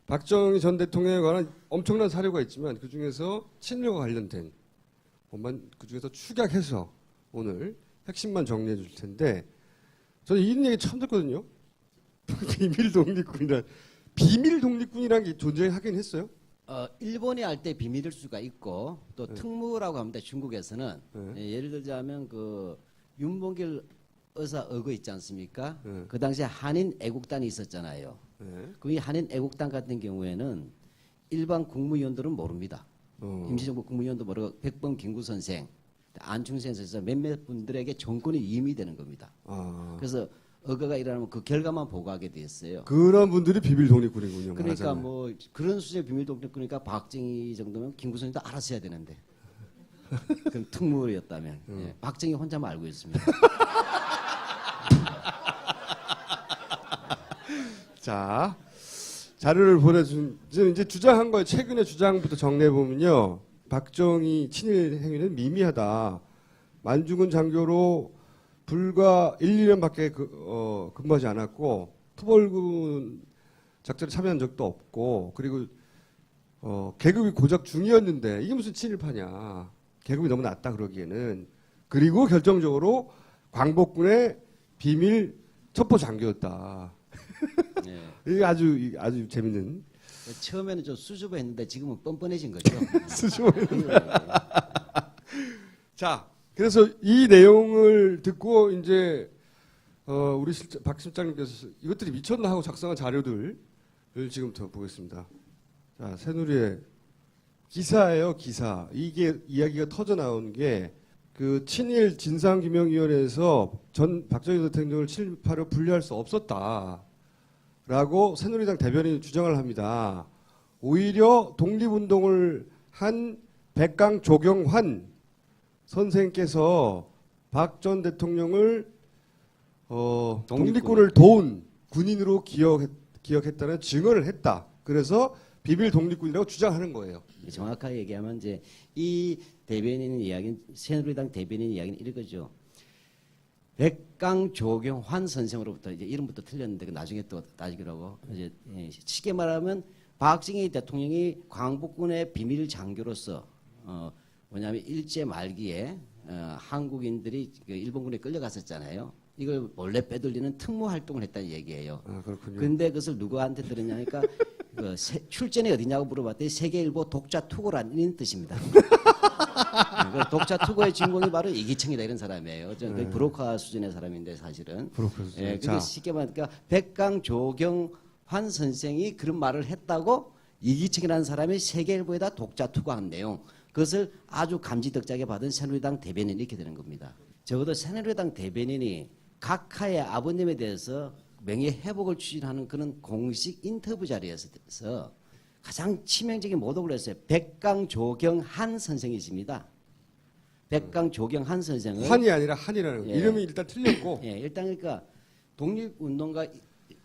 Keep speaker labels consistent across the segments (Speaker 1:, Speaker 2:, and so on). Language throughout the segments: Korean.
Speaker 1: 박정희 전 대통령에 관한 엄청난 사료가 있지만 그 중에서 친일과 관련된 것만 그 중에서 축약해서 오늘 핵심만 정리해 줄 텐데 저는 이런 얘기 처음 듣거든요. 비밀 독립군이라는 게 존재하긴 했어요.
Speaker 2: 일본이 할 때 비밀일 수가 있고 또
Speaker 1: 네.
Speaker 2: 특무라고 합니다. 중국에서는
Speaker 1: 네.
Speaker 2: 예를 들자면 그 윤봉길 의사 어거 있지 않습니까?
Speaker 1: 네.
Speaker 2: 그 당시에 한인 애국단이 있었잖아요.
Speaker 1: 네.
Speaker 2: 그 한인 애국단 같은 경우에는 일반 국무위원들은 모릅니다. 임시정부 국무위원도 모르고 백범 김구 선생, 안충생 선생 몇몇 분들에게 정권이 이임이 되는 겁니다. 그래서 어거가 일어나면 그 결과만 보고하게 돼 있어요.
Speaker 1: 그런 분들이 비밀 독립군이군요.
Speaker 2: 그러니까
Speaker 1: 말하자면.
Speaker 2: 뭐 그런 수준의 비밀 독립군이니까 박정희 정도면 김구 선생도 알아서 해야 되는데 그럼 특무였다면 예, 박정희 혼자만 알고 있습니다.
Speaker 1: 자, 자료를 보내준 이제 주장한 거예요. 최근에 주장부터 정리해 보면요. 박정희 친일 행위는 미미하다. 만주군 장교로 불과 1, 2년밖에 근무하지 않았고 투벌군 작전에 참여한 적도 없고 그리고 계급이 고작 중이었는데 이게 무슨 친일파냐. 계급이 너무 낮다 그러기에는. 그리고 결정적으로 광복군의 비밀 첩보 장교였다.
Speaker 2: 예.
Speaker 1: 이게 아주 재밌는
Speaker 2: 처음에는 좀 수줍어했는데 지금은 뻔뻔해진 거죠.
Speaker 1: 수줍어했는. 자, 그래서 이 내용을 듣고 이제 우리 박 실장님께서 이것들이 미쳤나 하고 작성한 자료들을 지금부터 보겠습니다. 자, 새누리의 기사예요, 기사. 이게 이야기가 터져 나온 게 그 친일 진상규명위원회에서 전 박정희 대통령을 친일파로 분류할 수 없었다라고 새누리당 대변인이 주장을 합니다. 오히려 독립운동을 한 백강 조경환 선생께서 박 전 대통령을 독립군을 도운 군인으로 기억했다는 증언을 했다. 그래서 비밀 독립군이라고 주장하는 거예요.
Speaker 2: 정확하게 얘기하면 이제 이 대변인 이야기는 새누리당 대변인 이야기는 이거죠. 백강 조경환 선생으로부터 이제 이름부터 틀렸는데 그 나중에 또 따지기라고 이제 쉽게 말하면 박정희 대통령이 광복군의 비밀 장교로서 뭐냐면 일제 말기에 한국인들이 그 일본군에 끌려갔었잖아요. 이걸 몰래 빼돌리는 특무 활동을 했다는 얘기예요.
Speaker 1: 그렇군요.
Speaker 2: 근데 그것을 누구한테 들었냐니까 그 출전이 어디냐고 물어봤더니 세계일보 독자 투고라는 뜻입니다. 그 독자 투고의 주인공이 바로 이기청이다 이런 사람이에요. 거의 브로커 수준의 사람인데 사실은.
Speaker 1: 브로커 수준.
Speaker 2: 예, 그게 쉽게 말하니까 백강 조경환 선생이 그런 말을 했다고 이기청이라는 사람이 세계일보에다 독자 투고한 내용. 그것을 아주 감지덕지하게 받은 새누리당 대변인이 이렇게 되는 겁니다. 적어도 새누리당 대변인이 각하의 아버님에 대해서 명예회복을 추진하는 그런 공식 인터뷰 자리에서 가장 치명적인 모독을 했어요. 백강 조경한 선생이십니다. 백강 조경한 선생은
Speaker 1: 환이 아니라 한이라는 거.
Speaker 2: 예.
Speaker 1: 이름이 일단 틀렸고
Speaker 2: 예, 일단 그러니까 독립운동가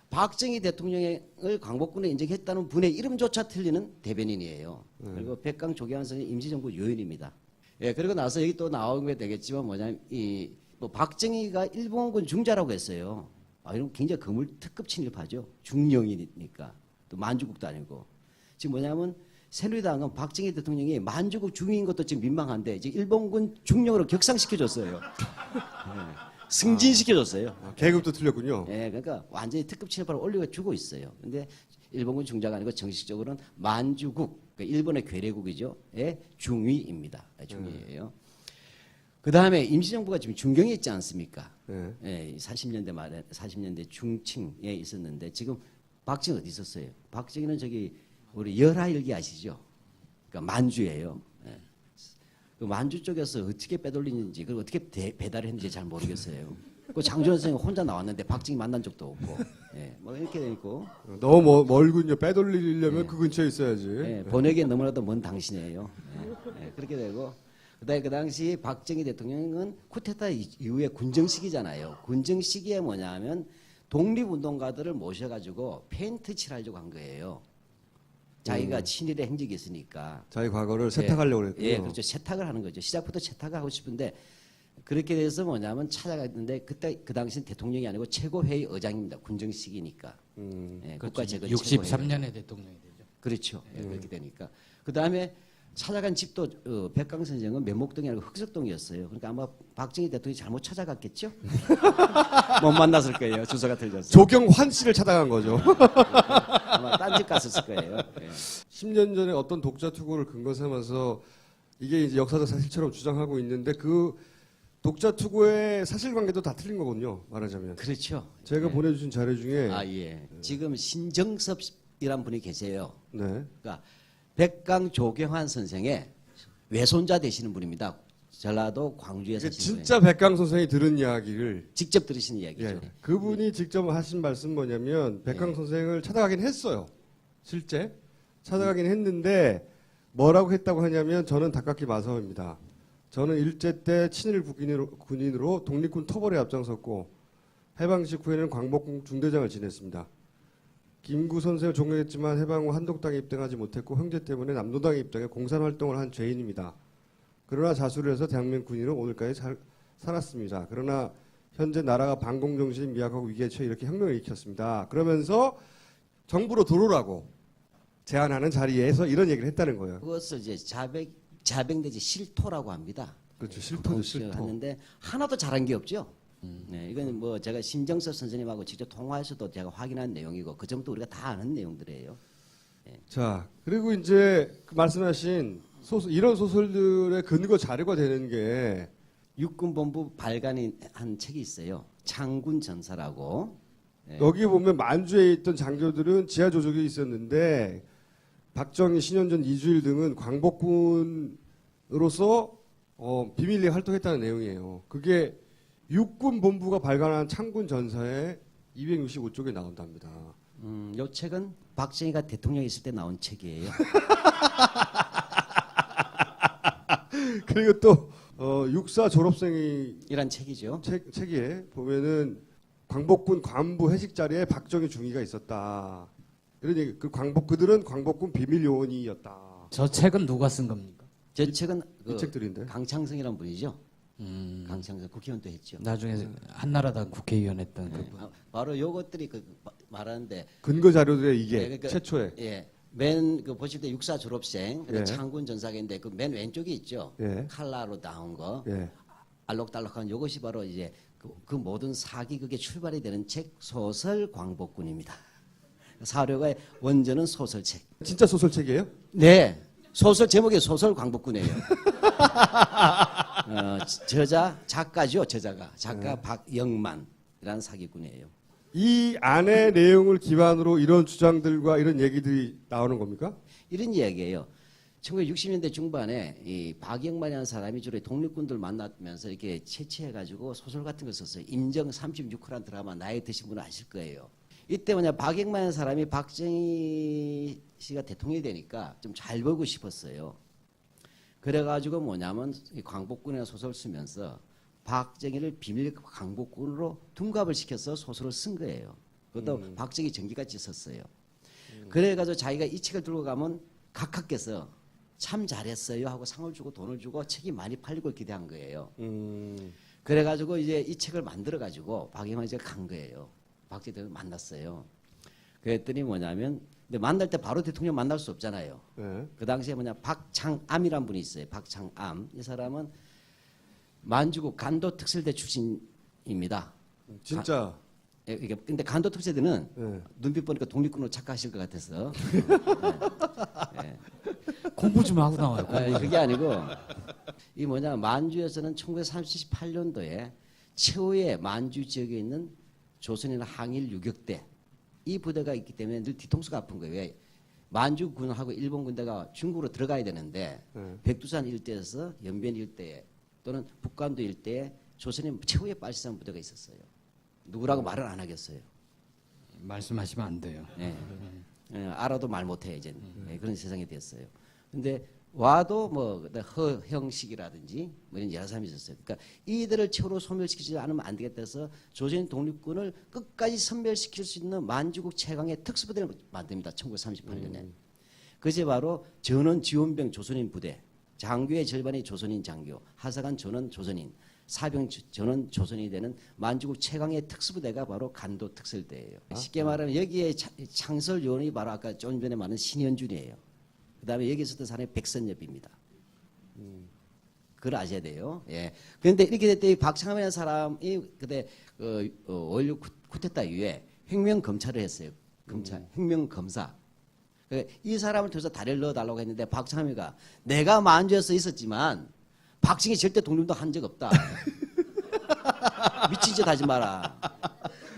Speaker 2: 박정희 대통령을 광복군에 인정했다는 분의 이름조차 틀리는 대변인이에요. 그리고 백강 조경한 선생은 임시정부 요인입니다. 예, 그리고 나서 여기 또 나오게 되겠지만 뭐냐면 뭐 박정희가 일본군 중자라고 했어요. 이런 굉장히 거물 특급 친일파죠. 중령이니까 또 만주국도 아니고 지금 뭐냐면 새누리당은 박정희 대통령이 만주국 중인 것도 지금 민망한데 이제 일본군 중령으로 격상시켜줬어요. 승진시켜줬어요.
Speaker 1: 계급도 틀렸군요.
Speaker 2: 예, 그러니까 완전히 특급 친일파를 올려주고 있어요. 근데 일본군 중자가 아니고 정식적으로는 만주국, 그러니까 일본의 괴뢰국이죠. 예, 중위입니다. 중위예요. 그 다음에 임시정부가 지금 중경에 있지 않습니까? 예, 40년대 말에 40년대 중층에 있었는데 지금 박정희 어디 있었어요? 박정희는 저기 우리 열하일기 아시죠? 그러니까 만주예요. 예. 그 만주 쪽에서 어떻게 빼돌리는지 그리고 어떻게 배달을 했는지 잘 모르겠어요. 그 장준원 선생님 혼자 나왔는데 박정희 만난 적도 없고, 예, 뭐 이렇게 돼 있고.
Speaker 1: 너무 멀군요. 빼돌리려면 그 근처에 있어야지.
Speaker 2: 예, 번역에 너무나도 먼 당신이에요. 예, 그렇게 되고. 그다음에 그 당시 박정희 대통령은 쿠데타 이후에 군정 시기잖아요. 군정 시기에 뭐냐면 독립운동가들을 모셔가지고 페인트 칠하려고 한 거예요. 자기가 친일의 행적이 있으니까.
Speaker 1: 자기 과거를 세탁하려고 했군요.
Speaker 2: 예, 그렇죠. 세탁을 하는 거죠. 시작부터 세탁을 하고 싶은데 그렇게 돼서 뭐냐면 찾아갔는데 그때 그 당시는 대통령이 아니고 최고회의 의장입니다. 군정 시기니까. 예, 국가재건
Speaker 3: 63년에 대통령이 되죠.
Speaker 2: 그렇죠. 예, 그렇게 되니까. 그 다음에 찾아간 집도 백강 선생은 면목동이 아니고 흑석동이었어요. 그러니까 아마 박정희 대통령이 잘못 찾아갔겠죠? 못 만났을 거예요. 주소가 틀렸어요.
Speaker 1: 조경환 씨를 찾아간 거죠.
Speaker 2: 아마 딴 집 갔었을 거예요. 예.
Speaker 1: 10년 전에 어떤 독자 투고를 근거 삼아서 이게 이제 역사적 사실처럼 주장하고 있는데 그 독자 투고의 사실관계도 다 틀린 거군요. 말하자면.
Speaker 2: 그렇죠.
Speaker 1: 제가
Speaker 2: 예.
Speaker 1: 보내주신 자료 중에
Speaker 2: 아 예. 지금 신정섭이란 분이 계세요.
Speaker 1: 네.
Speaker 2: 그러니까 백강 조경환 선생의 외손자 되시는 분입니다. 전라도 광주에
Speaker 1: 이게
Speaker 2: 사시는
Speaker 1: 진짜 백강 선생이 들은 이야기를
Speaker 2: 직접 들으신 이야기죠.
Speaker 1: 예, 그분이 직접 하신 말씀 뭐냐면 백강
Speaker 2: 예.
Speaker 1: 선생을 찾아가긴 했어요. 실제 찾아가긴 했는데 뭐라고 했다고 하냐면 저는 닭깎기 마사오입니다. 저는 일제 때 친일 군인으로 독립군 토벌에 앞장섰고 해방 직후에는 광복군 중대장을 지냈습니다. 김구 선생을 존경했지만 해방 후 한독당에 입당하지 못했고 형제 때문에 남노당에 입당해 공산활동을 한 죄인입니다. 그러나 자수를 해서 대한민국 군인으로 오늘까지 살았습니다. 그러나 현재 나라가 반공정신 미약하고 위기에 처해 이렇게 혁명을 일으켰습니다. 그러면서 정부로 들어오라고 제안하는 자리에서 이런 얘기를 했다는 거예요.
Speaker 2: 그것을 이제 자백 내지 실토라고 합니다.
Speaker 1: 그렇죠. 실토죠, 실토.
Speaker 2: 하는데 하나도 잘한 게 없죠. 네, 이건 뭐 제가 신정섭 선생님하고 직접 통화해서도 제가 확인한 내용이고 그 점도 우리가 다 아는 내용들이에요.
Speaker 1: 자, 그리고 이제 그 말씀하신 이런 소설들의 근거 자료가 되는 게
Speaker 2: 육군본부 발간이 한 책이 있어요. 창군 전사라고. 네.
Speaker 1: 여기 보면 만주에 있던 장교들은 지하 조직이 있었는데 박정희, 신현전, 이주일 등은 광복군으로서 비밀리에 활동했다는 내용이에요. 그게 육군 본부가 발간한 창군 전사의 265쪽에 나온답니다.
Speaker 2: 요 책은 박정희가 대통령이 있을 때 나온 책이에요.
Speaker 1: 그리고 또 육사 졸업생이
Speaker 2: 이란 책이죠.
Speaker 1: 책에 보면은 광복군 관부 회식 자리에 박정희 중위가 있었다. 이런 얘기. 그들은 광복군 비밀 요원이었다.
Speaker 3: 저 책은 누가 쓴 겁니까?
Speaker 2: 저 책은
Speaker 1: 이 책들인데.
Speaker 2: 강창성이라는 분이죠. 강창성 국회의원도 했죠.
Speaker 3: 나중에 한나라당 국회의원 했던
Speaker 2: 네,
Speaker 3: 그분.
Speaker 2: 바로 요것들이 말하는데
Speaker 1: 근거 자료들에 이게
Speaker 2: 네, 그러니까
Speaker 1: 최초에.
Speaker 2: 예. 맨 보실 때 육사 졸업생
Speaker 1: 예.
Speaker 2: 창군 전사계인데 그 맨 왼쪽에 있죠.
Speaker 1: 예.
Speaker 2: 칼라로 나온 거.
Speaker 1: 예.
Speaker 2: 알록달록한 요것이 바로 이제 그 모든 사기극의 출발이 되는 책 소설 광복군입니다. 사료가의 원전은 소설책.
Speaker 1: 진짜 소설책이에요?
Speaker 2: 네. 소설 제목이 소설 광복군이에요. 작가죠. 작가 박영만이라는 사기꾼이에요.
Speaker 1: 이 안의 내용을 기반으로 이런 주장들과 이런 얘기들이 나오는 겁니까?
Speaker 2: 이런 이야기예요. 1960년대 중반에 이 박영만이라는 사람이 주로 독립군들 만나면서 이렇게 채취해가지고 소설 같은 걸 썼어요. 임정 36호라는 드라마 나이 드신 분은 아실 거예요. 이때 박영만이라는 사람이 박정희 씨가 대통령이 되니까 좀 잘 보고 싶었어요. 그래가지고 이 광복군이라는 소설을 쓰면서 박정희를 비밀 광복군으로 둔갑을 시켜서 소설을 쓴 거예요. 그것도 박정희 전기같이 썼어요. 그래가지고 자기가 이 책을 들고 가면 각하께서 참 잘했어요 하고 상을 주고 돈을 주고 책이 많이 팔리고 기대한 거예요. 그래가지고 이제 이 책을 만들어가지고 박영만이 간 거예요. 박정희 대통령 만났어요. 그랬더니 근데 만날 때 바로 대통령 만날 수 없잖아요.
Speaker 1: 네.
Speaker 2: 그 당시에 박창암이라는 분이 있어요. 박창암. 이 사람은 만주국 간도특설대 출신입니다.
Speaker 1: 진짜.
Speaker 2: 근데 간도특설대는
Speaker 1: 네.
Speaker 2: 눈빛 보니까 독립군으로 착각하실 것 같아서. 네.
Speaker 3: 공부 좀 하고 나와요.
Speaker 2: 그게 아니고 만주에서는 1938년도에 최후의 만주 지역에 있는 조선인 항일 유격대 이 부대가 있기 때문에 늘 뒤통수가 아픈 거예요. 왜? 만주군하고 일본 군대가 중국으로 들어가야 되는데 백두산 일대에서 연변 일대에 또는 북간도 일대에 조선인 최후의 빨치산 부대가 있었어요. 누구라고 말을 안 하겠어요.
Speaker 3: 말씀하시면 안 돼요.
Speaker 2: 네. 알아도 말 못해 이제 그런 세상이 됐어요. 근데 와도 허형식이라든지 이런 여러 사람이 있었어요. 그러니까 이들을 최후로 소멸시키지 않으면 안 되겠다 해서 조선 독립군을 끝까지 선멸시킬 수 있는 만주국 최강의 특수부대를 만듭니다. 1938년에. 그것이 바로 전원 지원병 조선인 부대. 장교의 절반이 조선인 장교, 하사관 전원 조선인, 사병 전원 조선이 되는 만주국 최강의 특수부대가 바로 간도 특설대예요. 쉽게 말하면 여기에 창설 요원이 바로 아까 좀 전에 말한 신현준이에요. 그다음에 여기 있었던 사람이 백선엽입니다. 그걸 아셔야 돼요. 예. 그런데 이렇게 됐더니 이 박창함이라는 사람이 그때 5.16 쿠데타 이후에 혁명 검찰을 했어요. 검찰, 혁명 검사. 이 사람을 통해서 다리를 넣어달라고 했는데 박창함이가 내가 만주에서 있었지만 박정희 절대 독립도 한 적 없다. 미친 짓 하지 마라.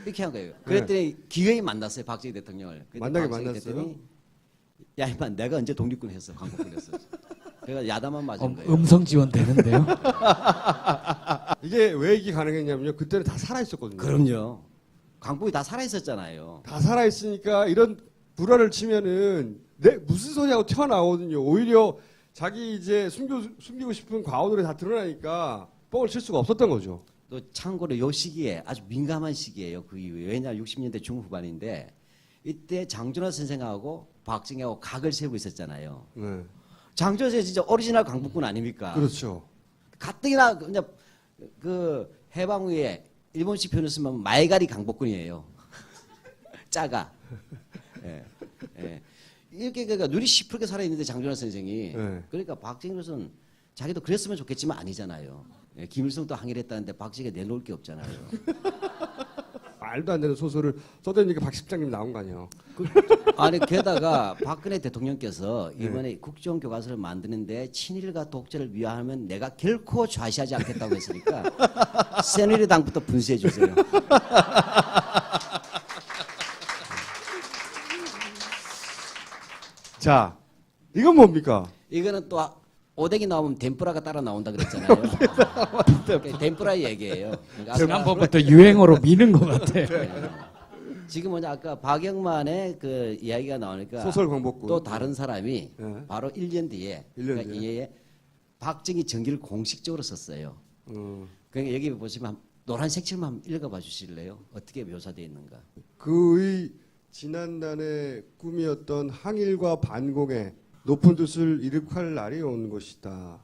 Speaker 2: 이렇게 한 거예요. 그랬더니 기어이 만났어요. 박정희 대통령을.
Speaker 1: 만나게
Speaker 2: 박정희
Speaker 1: 만났어요?
Speaker 2: 대통령이 야 이마 내가 언제 독립군 했어. 광복군 했어. 그래가 야단만 맞은 거예요.
Speaker 3: 음성 지원 되는데요.
Speaker 1: 이게 왜 이게 가능했냐면요. 그때는 다 살아 있었거든요.
Speaker 2: 그럼요. 광복이 다 살아 있었잖아요.
Speaker 1: 다 살아 있으니까 이런 불화를 치면은 내 무슨 소리하고 튀어나오거든요. 오히려 자기 이제 숨기고 싶은 과오들이 다 드러나니까 뻥을 칠 수가 없었던 거죠.
Speaker 2: 또 참고로 요 시기에 아주 민감한 시기예요. 그 이후에. 왜냐하면 60년대 중후반인데 이때 장준하 선생하고 박정희하고 각을 세우고 있었잖아요.
Speaker 1: 네.
Speaker 2: 장준하 선생 진짜 오리지널 광복군 아닙니까?
Speaker 1: 그렇죠.
Speaker 2: 가뜩이나 그냥 그 해방 후에 일본식 표현을 쓰면 말갈이 강복군이에요. 짜가. 예. 예. 이렇게 그러니까 눈이 시퍼렇게 살아있는데 장준하 선생이
Speaker 1: 네.
Speaker 2: 그러니까 박정희로서는 자기도 그랬으면 좋겠지만 아니잖아요. 예. 김일성도 항일했다는데 박정희가 내놓을 게 없잖아요.
Speaker 1: 말도 안 되는 소설을 써대니까 박 실장님 나온 거 아니에요.
Speaker 2: 아니 게다가 박근혜 대통령께서 이번에 국정교과서를 만드는데 친일과 독재를 위하면 내가 결코 좌시하지 않겠다고 했으니까 새누리당부터 분쇄해 주세요.
Speaker 1: 자, 이건 뭡니까?
Speaker 2: 이거는 또 오뎅이 나오면 덴뿌라가 따라 나온다 그랬잖아요. 덴뿌라 얘기예요. 그러니까
Speaker 3: 지난번부터 유행어로 미는 것 같아.
Speaker 2: 지금 뭐냐 아까 박영만의 그 이야기가 나오니까
Speaker 1: 소설 광복군.
Speaker 2: 또 다른 사람이
Speaker 1: 네.
Speaker 2: 바로 1년 뒤에
Speaker 1: 1년
Speaker 2: 그러니까
Speaker 1: 뒤에.
Speaker 2: 이에 박정희 전기를 공식적으로 썼어요. 그러니까 여기 보시면 노란 색칠만 한번 읽어봐 주실래요? 어떻게 묘사되어 있는가?
Speaker 1: 그의 지난날의 꿈이었던 항일과 반공의 높은 뜻을 이룩할 날이 온 것이다.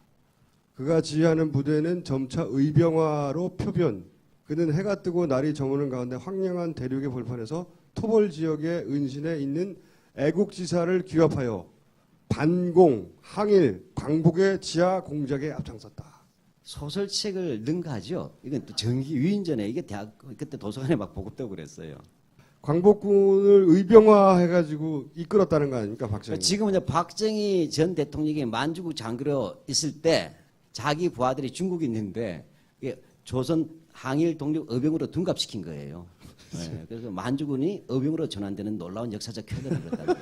Speaker 1: 그가 지휘하는 부대는 점차 의병화로 표변. 그는 해가 뜨고 날이 저무는 가운데 황량한 대륙의 벌판에서 토벌 지역의 은신에 있는 애국지사를 규합하여 반공, 항일, 광복의 지하 공작에 앞장섰다.
Speaker 2: 소설책을 능가하죠. 이건 또 정기 유인전에 이게 대학 그때 도서관에 막 보급되고 그랬어요.
Speaker 1: 광복군을 의병화해가지고 이끌었다는 거 아닙니까, 박정희?
Speaker 2: 지금은 이제 박정희 전 대통령이 만주국 장교로 있을 때 자기 부하들이 중국에 있는데 이게 조선 항일 독립 의병으로 둔갑시킨 거예요. 네, 그래서 만주군이 의병으로 전환되는 놀라운 역사적 쾌거를 그랬다고.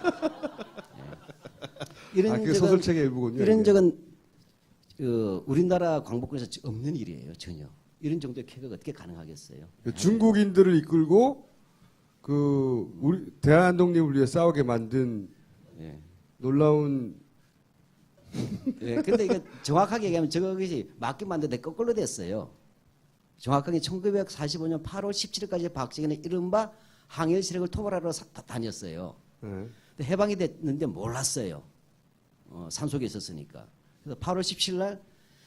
Speaker 2: 이런
Speaker 1: 그 소설책의 일부군요.
Speaker 2: 이런
Speaker 1: 이게.
Speaker 2: 적은 우리나라 광복군에서 없는 일이에요, 전혀. 이런 정도의 쾌거가 어떻게 가능하겠어요?
Speaker 1: 그 중국인들을 이끌고 그 우리 대한 독립을 위해 싸우게 만든
Speaker 2: 예.
Speaker 1: 놀라운
Speaker 2: 예, 근데 이거 정확하게 얘기하면 저것이 맞게 만드는데 거꾸로 됐어요. 정확하게 1945년 8월 17일까지 박정희는 이른바 항일 세력을 토벌하러 다녔어요. 근데 해방이 됐는데 몰랐어요. 산속에 있었으니까. 그래서 8월 17일 날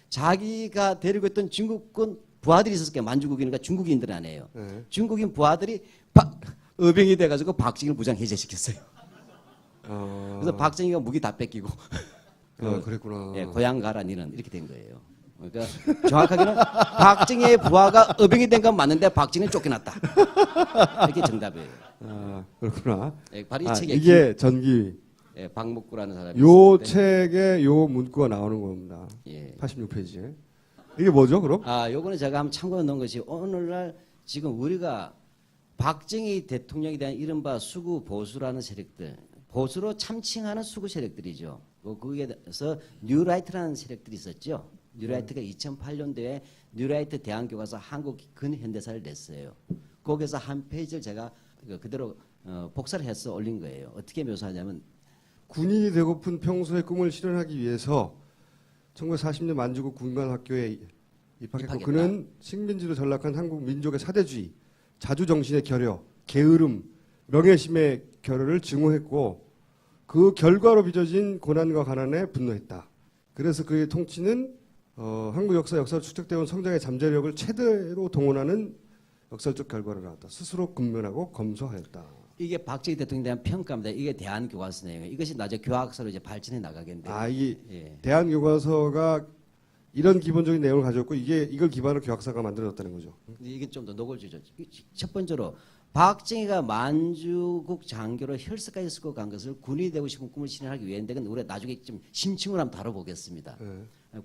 Speaker 2: 자기가 데리고 있던 중국군 부하들이 있었을 거예요. 만주국이니까 중국인들 아니에요. 중국인 부하들이 의병이 돼가지고 박정희를 무장 해제시켰어요. 그래서 박정희가 무기 다 뺏기고
Speaker 1: 그랬구나.
Speaker 2: 예, 고향 가라 니는 이렇게 된 거예요. 그러니까 정확하게는 박정희의 부하가 의병이 된 건 맞는데 박정희는 쫓겨났다. 이게 정답이에요.
Speaker 1: 그렇구나.
Speaker 2: 예, 바로 이 책에
Speaker 1: 이게 전기.
Speaker 2: 예, 박목구라는 사람이
Speaker 1: 요
Speaker 2: 있었는데,
Speaker 1: 책에 요 문구가 나오는 겁니다.
Speaker 2: 예.
Speaker 1: 86페이지에. 이게 뭐죠, 그럼?
Speaker 2: 요거는 제가 한번 참고해 놓은 것이 오늘날 지금 우리가 박정희 대통령에 대한 이른바 수구 보수라는 세력들, 보수로 참칭하는 수구 세력들이죠. 거기에 대해서 뉴라이트라는 세력들이 있었죠. 뉴라이트가 2008년도에 뉴라이트 대한교과서 한국 근현대사를 냈어요. 거기서 한 페이지를 제가 그대로 복사를 해서 올린 거예요. 어떻게 묘사하냐면
Speaker 1: 군인이 되고픈 평소의 꿈을 실현하기 위해서 1940년 만주국 군관학교에 입학했고
Speaker 2: 입학했다.
Speaker 1: 그는 식민지로 전락한 한국 민족의 사대주의, 자주정신의 결여, 게으름, 명예심의 결여를 증오했고 그 결과로 빚어진 고난과 가난에 분노했다. 그래서 그의 통치는 한국 역사로 축적되어 온 성장의 잠재력을 최대로 동원하는 역사적 결과를 낳았다. 스스로 근면하고 검소하였다.
Speaker 2: 이게 박정희 대통령에 대한 평가입니다. 이게 대한교과서 내용. 이것이 나중에 교학서로 이제 발전해 나가겠는데.
Speaker 1: 이
Speaker 2: 예.
Speaker 1: 대한교과서가 이런 기본적인 내용을 가졌고 이걸 기반으로 교학사가 만들어졌다는 거죠.
Speaker 2: 근데 이게 좀 더 노골주죠. 첫 번째로 박정희가 만주국 장교로 혈서까지 쓰고 간 것을 군인이 되고 싶은 꿈을 실현하기 위해인데 우리가 나중에 좀 심층으로 한번 다뤄보겠습니다.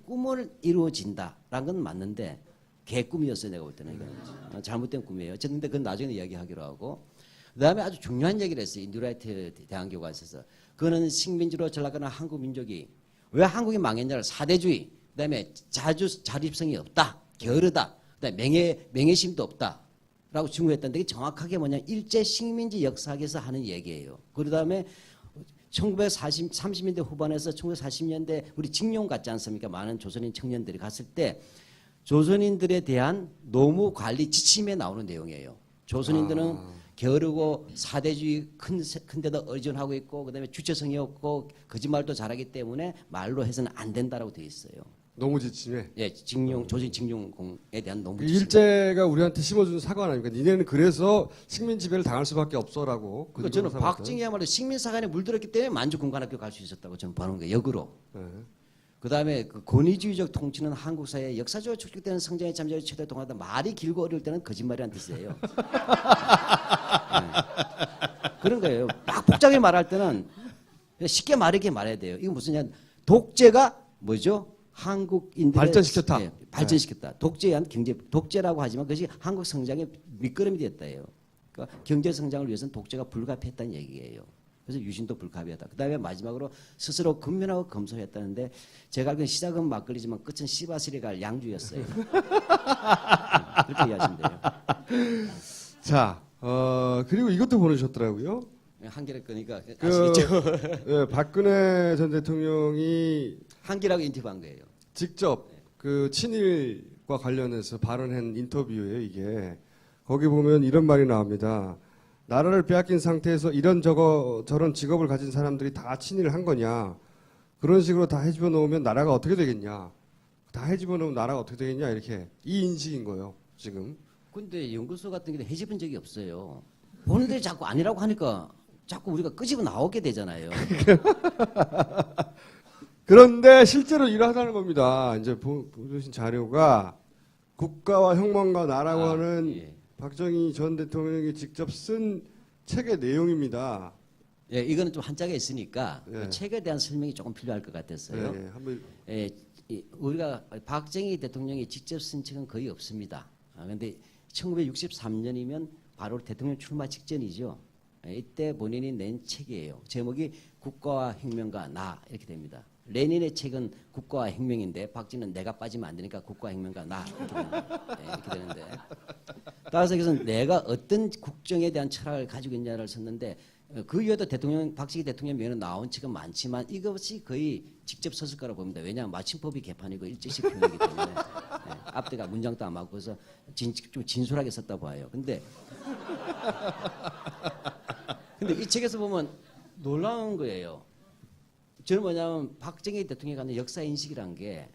Speaker 2: 꿈을 이루어진다라는 건 맞는데 개꿈이었어요. 내가 볼 때는 이건 잘못된 꿈이에요. 어쨌든 그건 나중에 이야기하기로 하고 그다음에 아주 중요한 얘기를 했어요. 뉴라이트 대한교과서에서 그거는 식민지로 전락하는 한국 민족이 왜 한국이 망했냐를 사대주의 그다음에 자립성이 없다, 게으르다, 그다음에 명예심도 없다라고 증거했던데 이게 정확하게 뭐냐 일제 식민지 역사학에서 하는 얘기예요. 그다음에 1930년대 후반에서 1940년대 우리 징용 갔지 않습니까? 많은 조선인 청년들이 갔을 때 조선인들에 대한 노무 관리 지침에 나오는 내용이에요. 조선인들은 게으르고 사대주의 큰 데도 의존하고 있고 그다음에 주체성이 없고 거짓말도 잘하기 때문에 말로 해서는 안 된다라고 되어 있어요.
Speaker 1: 너무 지침에.
Speaker 2: 예, 조선 징용공에 대한 너무
Speaker 1: 일제가 우리한테 심어준 사관 아닙니까? 니네는 그래서 식민 지배를 당할 수밖에 없어라고.
Speaker 2: 그러니까 저는 박정희야말로 식민사관에 물들었기 때문에 만주군관학교 갈 수 있었다고 저는 보는 거예요. 역으로.
Speaker 1: 네.
Speaker 2: 그다음에 그 권위주의적 통치는 한국 사회에 역사적으로 축적되는 성장의 잠재력을 최대 동하다. 말이 길고 어려울 때는 거짓말이란 뜻이에요. 네. 그런 거예요. 막 복잡하게 말할 때는 쉽게 말하게 말해야 돼요. 이거 무슨냐? 독재가 뭐죠? 한국인들의
Speaker 1: 발전시켰다.
Speaker 2: 예, 발전시켰다. 독재에 의한 경제 독재라고 하지만 그것이 한국 성장의 밑거름이 됐다예요. 그러니까 경제 성장을 위해서는 독재가 불가피했다는 얘기예요. 그래서 유신도 불가피하다. 그다음에 마지막으로 스스로 근면하고 검소했다는데 제가 알기로는 시작은 막걸리지만 끝은 씨바시리 갈 양주였어요. 그렇게 이해하시면 돼요.
Speaker 1: 자, 그리고 이것도 보내주셨더라고요.
Speaker 2: 한겨레 거니까
Speaker 1: 그,
Speaker 2: 아시겠죠?
Speaker 1: 예, 박근혜 전 대통령이
Speaker 2: 한겨레하고 인터뷰한 거예요.
Speaker 1: 직접 그 친일과 관련해서 발언한 인터뷰예요, 이게. 거기 보면 이런 말이 나옵니다. 나라를 빼앗긴 상태에서 저런 직업을 가진 사람들이 다 친일을 한 거냐. 그런 식으로 다 해집어 놓으면 나라가 어떻게 되겠냐. 다 해집어 놓으면 나라가 어떻게 되겠냐. 이렇게. 이 인식인 거예요, 지금.
Speaker 2: 근데 연구소 같은 게 해집은 적이 없어요. 본인들이 자꾸 아니라고 하니까 자꾸 우리가 끄집어 나오게 되잖아요.
Speaker 1: 그런데 실제로 이러하다는 겁니다. 이제 보여주신 자료가 국가와 혁명과 나라와는
Speaker 2: 예.
Speaker 1: 박정희 전 대통령이 직접 쓴 책의 내용입니다.
Speaker 2: 예, 이거는 좀 한자가 있으니까
Speaker 1: 예.
Speaker 2: 그 책에 대한 설명이 조금 필요할 것 같았어요.
Speaker 1: 예, 한번
Speaker 2: 예, 우리가 박정희 대통령이 직접 쓴 책은 거의 없습니다. 그런데 1963년이면 바로 대통령 출마 직전이죠. 예, 이때 본인이 낸 책이에요. 제목이 국가와 혁명과 나 이렇게 됩니다. 레닌의 책은 국가와 혁명인데 박정희는 내가 빠지면 안 되니까 국가와 혁명과 나 이렇게 되는데 따라서 그래서 내가 어떤 국정에 대한 철학을 가지고 있냐를 썼는데 그 이후에도 박정희 대통령 면에 나온 책은 많지만 이것이 거의 직접 썼을 거라고 봅니다. 왜냐하면 마침법이 개판이고 일제식 표현이기 때문에 앞뒤가 문장도 안 맞고 그래서 좀 진솔하게 썼다 봐요. 근데 이 책에서 보면 놀라운 거예요. 저는 뭐냐면 박정희 대통령이 갖는 역사 인식이란 게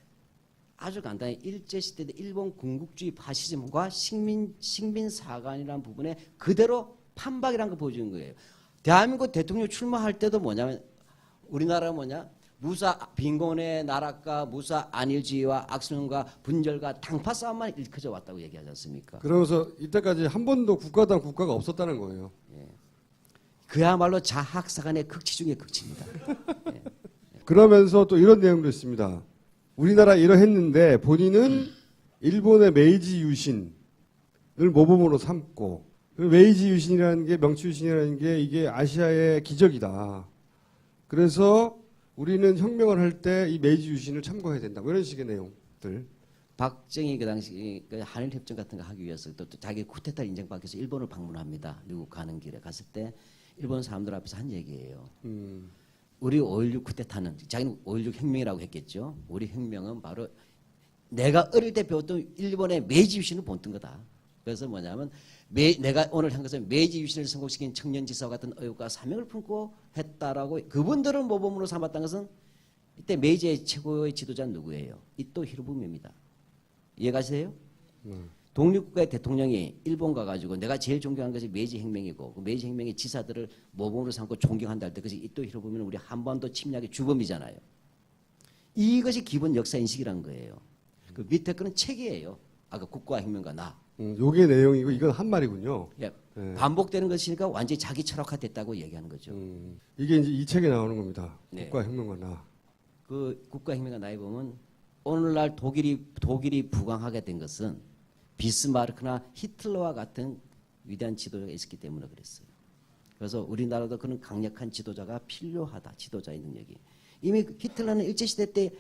Speaker 2: 아주 간단히 일제시대 때 일본 군국주의 파시즘과 식민사관이라는 부분에 그대로 판박이라는 걸 보여주는 거예요. 대한민국 대통령 출마할 때도 뭐냐면 우리나라 뭐냐 무사 빈곤의 나라가 무사 안일주의와 악순환과 분절과 당파 싸움만 일컬어져 왔다고 얘기하지 않습니까?
Speaker 1: 그러면서 이때까지 한 번도 국가당 국가가 없었다는 거예요.
Speaker 2: 그야말로 자학사관의 극치 중의 극치입니다.
Speaker 1: 그러면서 또 이런 내용도 있습니다. 우리나라 이러했는데 본인은 일본의 메이지 유신을 모범으로 삼고 메이지 유신이라는 게 명치 유신이라는 게 이게 아시아의 기적이다. 그래서 우리는 혁명을 할 때 이 메이지 유신을 참고해야 된다. 뭐 이런 식의 내용들.
Speaker 2: 박정희 그 당시 그 한일 협정 같은 거 하기 위해서 또 자기 쿠데타 인정받기 위해서 일본을 방문합니다. 미국 가는 길에 갔을 때 일본 사람들 앞에서 한 얘기예요. 우리 5.16 쿠데타는 자기는 5.16 혁명이라고 했겠죠. 우리 혁명은 바로 내가 어릴 때 배웠던 일본의 메이지 유신을 본뜬 거다. 그래서 뭐냐면 내가 오늘 한 것은 메이지 유신을 성공시킨 청년지사와 같은 의욕과 사명을 품고 했다라고 그분들은 모범으로 삼았다는 것은 이때 메이지의 최고의 지도자는 누구예요? 이토 히로부미입니다. 이해가세요? 독립국가의 대통령이 일본 가가지고 내가 제일 존경하는 것이 메이지 혁명이고 그 메이지 혁명의 지사들을 모범으로 삼고 존경한다 할 때 그것이 이토 히로부미는 우리 한반도 침략의 주범이잖아요. 이것이 기본 역사 인식이란 거예요. 그 밑에 거는 책이에요. 아까 국가혁명과 나.
Speaker 1: 요게 내용이고 이건 한 말이군요.
Speaker 2: 예,
Speaker 1: 네.
Speaker 2: 반복되는 것이니까 완전히 자기 철학화됐다고 얘기하는 거죠.
Speaker 1: 이게 이제 이 책에 나오는 겁니다.
Speaker 2: 네.
Speaker 1: 국가혁명과 나.
Speaker 2: 그 국가혁명과 나에 보면 오늘날 독일이 부강하게 된 것은 비스마르크나 히틀러와 같은 위대한 지도자가 있었기 때문에 그랬어요. 그래서 우리나라도 그런 강력한 지도자가 필요하다. 지도자의 능력이. 이미 히틀러는 일제시대 때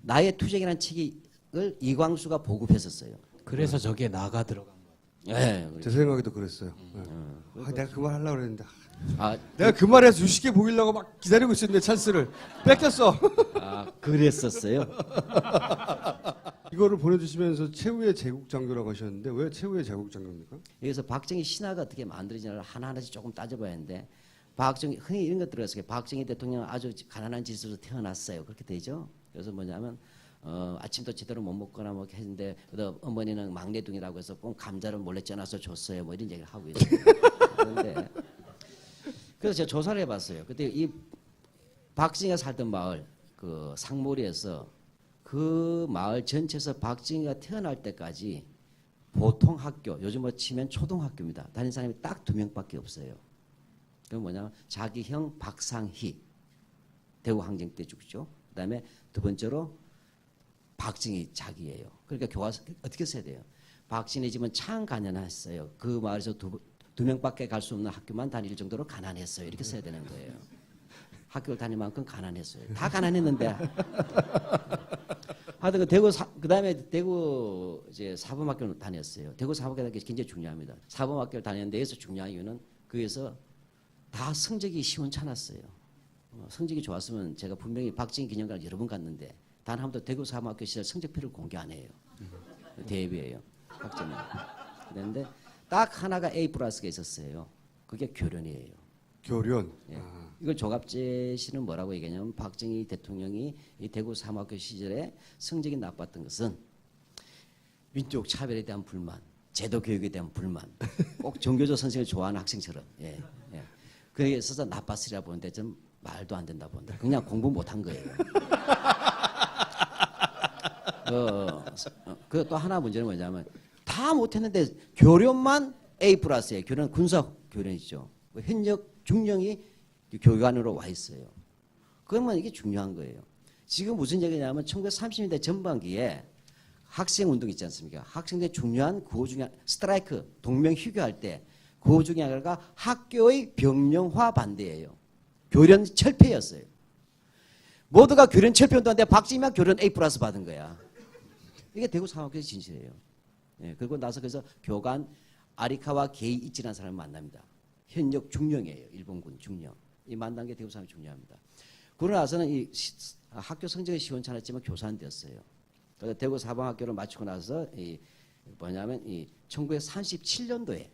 Speaker 2: 나의 투쟁이라는 책을 이광수가 보급했었어요.
Speaker 3: 그래서 저기에 나가 들어간 거.
Speaker 2: 네,
Speaker 1: 제 생각에도 그랬어요. 내가 그 말 하려고 그랬는데 내가 그 말에서 유식해 보이려고 막 기다리고 있었는데 찬스를 뺏겼어.
Speaker 2: 그랬었어요.
Speaker 1: 이거를 보내주시면서 최후의 제국장교라고 하셨는데 왜 최후의 제국장교입니까?
Speaker 2: 여기서 박정희 신화가 어떻게 만들어지냐를 하나하나씩 조금 따져봐야 하는데 박정희 흔히 이런 것 들었어요. 박정희 대통령은 아주 가난한 짓으로 태어났어요. 그렇게 되죠. 그래서 뭐냐면 아침도 제대로 못 먹거나 뭐 했는데 어머니는 막내둥이라고 해서 꼭 감자를 몰래 쪄놔서 줬어요. 뭐 이런 얘기를 하고 있어요. 그런데 그래서 제가 조사를 해봤어요. 그때 이 박정희가 살던 마을 그 상모리에서 그 마을 전체에서 박정희가 태어날 때까지 보통 학교 요즘으로 치면 초등학교입니다. 다닌 사람이 딱 2명밖에 없어요. 그건 뭐냐면 자기 형 박상희 대구 항쟁 때 죽죠. 그다음에 두 번째로 박정희 자기예요. 그러니까 교과서 어떻게 써야 돼요? 박정희 집은 참 가난했어요. 그 마을에서 두 명밖에 갈 수 없는 학교만 다닐 정도로 가난했어요. 이렇게 써야 되는 거예요. 학교를 다닐 만큼 가난했어요. 다 가난했는데. 하여튼 그다음에 대구 이제 사범학교를 다녔어요. 대구 사범학교가 굉장히 중요합니다. 사범학교를 다녔는데 여기서 중요한 이유는 거기서 다 성적이 시원찮았어요. 성적이 좋았으면 제가 분명히 박정희 기념관을 여러 번 갔는데 단 한 번도 대구 사범학교 시절 성적표를 공개 안 해요. 대비예요. 박정희. 그런데 딱 하나가 A 플러스가 있었어요. 그게 교련이에요.
Speaker 1: 교련.
Speaker 2: 예. 이걸 조갑재 씨는 뭐라고 얘기하냐면 박정희 대통령이 이 대구 사범학교 시절에 성적이 나빴던 것은 민족 차별에 대한 불만, 제도 교육에 대한 불만, 꼭 정교조 선생을 좋아하는 학생처럼. 예. 예. 그에 있어서 나빴으리라 보는데 좀 말도 안 된다 본다. 그냥 공부 못한 거예요. 그 또 하나 문제는 뭐냐면 다 못했는데 교련만 A 플러스예요. 교련 군사 교련이죠. 현역 중령이 교육안으로 와 있어요. 그러면 이게 중요한 거예요. 지금 무슨 얘기냐면 1930년대 전반기에 학생 운동 있지 않습니까? 학생들 중요한 구호 중에 스트라이크 동명 휴교할 때 구호 중에 하나가 학교의 병령화 반대예요. 교련 철폐였어요. 모두가 교련 철폐 운동하는데 박정희만 교련 A 플러스 받은 거야. 이게 대구 사범학교의 진실이에요. 예, 그리고 나서 그래서 교관 아리카와 게이 이치라는 사람을 만납니다. 현역 중령이에요. 일본군 중령. 이 만난 게 대구 사람이 중요합니다. 그러고 나서는 이 학교 성적이 시원찮았지만 교사는 되었어요. 그래서 대구 사범학교를 마치고 나서 뭐냐면 1937년도에